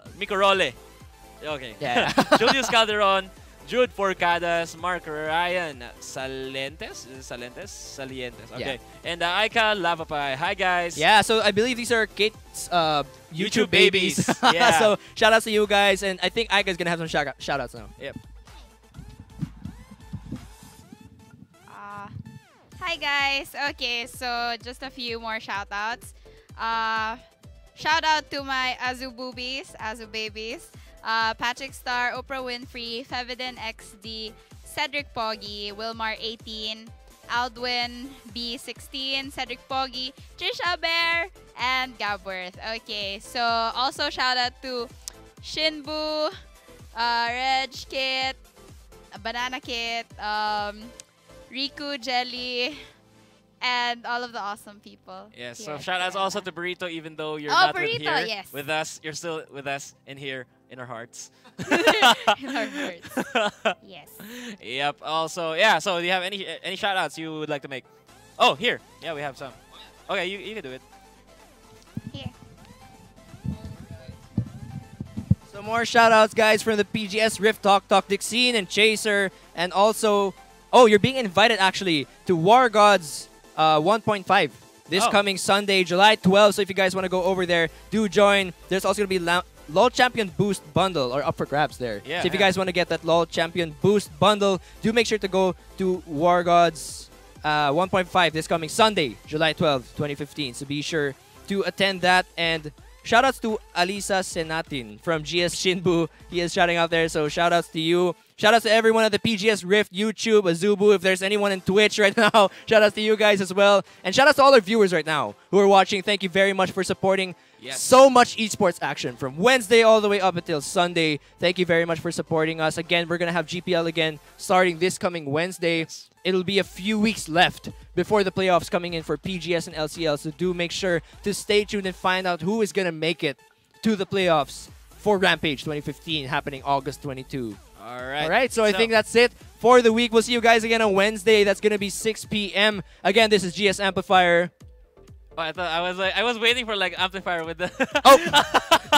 Okay. Yeah. Julius Calderon, Jude Forcadas, Mark Ryan Salientes. Is it Salientes. Okay. Yeah. And Aika Lavapai. Hi, guys. Yeah, so I believe these are Kate's YouTube babies. Yeah. So shout outs to you guys, and I think Aika's going to have some shout outs now. Yep. Hi guys. Okay, so just a few more shoutouts. Shout out to my Azu babies, Patrick Star, Oprah Winfrey, Feviden XD, Cedric Poggy, Wilmar 18, Aldwin B16, Cedric Poggy, Trisha Bear, and Gabworth. Okay, so also shout out to Shinbu, Reg Kit, Banana Kit, Riku, Jelly, and all of the awesome people. Yes, so shout outs also to Burrito, even though you're not Burrito, here with us. You're still with us in here, in our hearts. In our hearts. Yes. Yep. Also, yeah, so do you have any shout outs you would like to make? Oh, here. Yeah, we have some. Okay, you can do it. Here. So more shout outs, guys, from the PGS, Rift Talk, Dixine, and Chaser, and also... Oh, you're being invited, actually, to War Gods 1.5 this coming Sunday, July 12th. So if you guys want to go over there, do join. There's also going to be LOL Champion Boost Bundle, or up for grabs there. Yeah, so if you guys want to get that LOL Champion Boost Bundle, do make sure to go to War Gods 1.5 this coming Sunday, July 12, 2015. So be sure to attend that. And shoutouts to Alisa Senatin from GS Shinbu. He is shouting out there, so shoutouts to you. Shoutouts to everyone at the PGS Rift, YouTube, Azubu. If there's anyone in Twitch right now, shoutouts to you guys as well. And shoutouts to all our viewers right now who are watching. Thank you very much for supporting so much esports action from Wednesday all the way up until Sunday. Thank you very much for supporting us. Again, we're going to have GPL again starting this coming Wednesday. It'll be a few weeks left before the playoffs coming in for PGS and LCL. So do make sure to stay tuned and find out who is going to make it to the playoffs for Rampage 2015 happening August 22. All right. All right, so I think that's it for the week. We'll see you guys again on Wednesday. That's going to be 6 p.m. Again, this is GS Amplifier. Oh, I was waiting for like amplifier with the.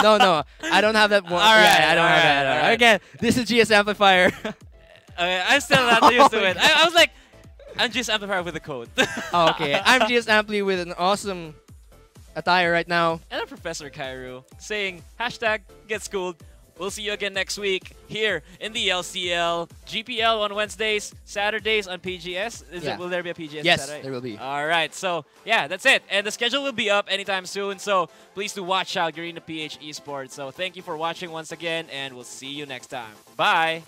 No, I don't have that one. All right, I don't have that. all right. Again, this is GS Amplifier. Okay, I'm still not used to it. I was like, I'm GS Amplifier with a code. Okay, I'm GS Ampli with an awesome attire right now. And I'm Professor Kairu saying #GetSchooled. We'll see you again next week here in the LCL. GPL on Wednesdays, Saturdays on PGS. Will there be a PGS? Yes, Saturday? there will be. All right, so yeah, that's it. And the schedule will be up anytime soon, so please do watch out Garena PH Esports. So thank you for watching once again, and we'll see you next time. Bye!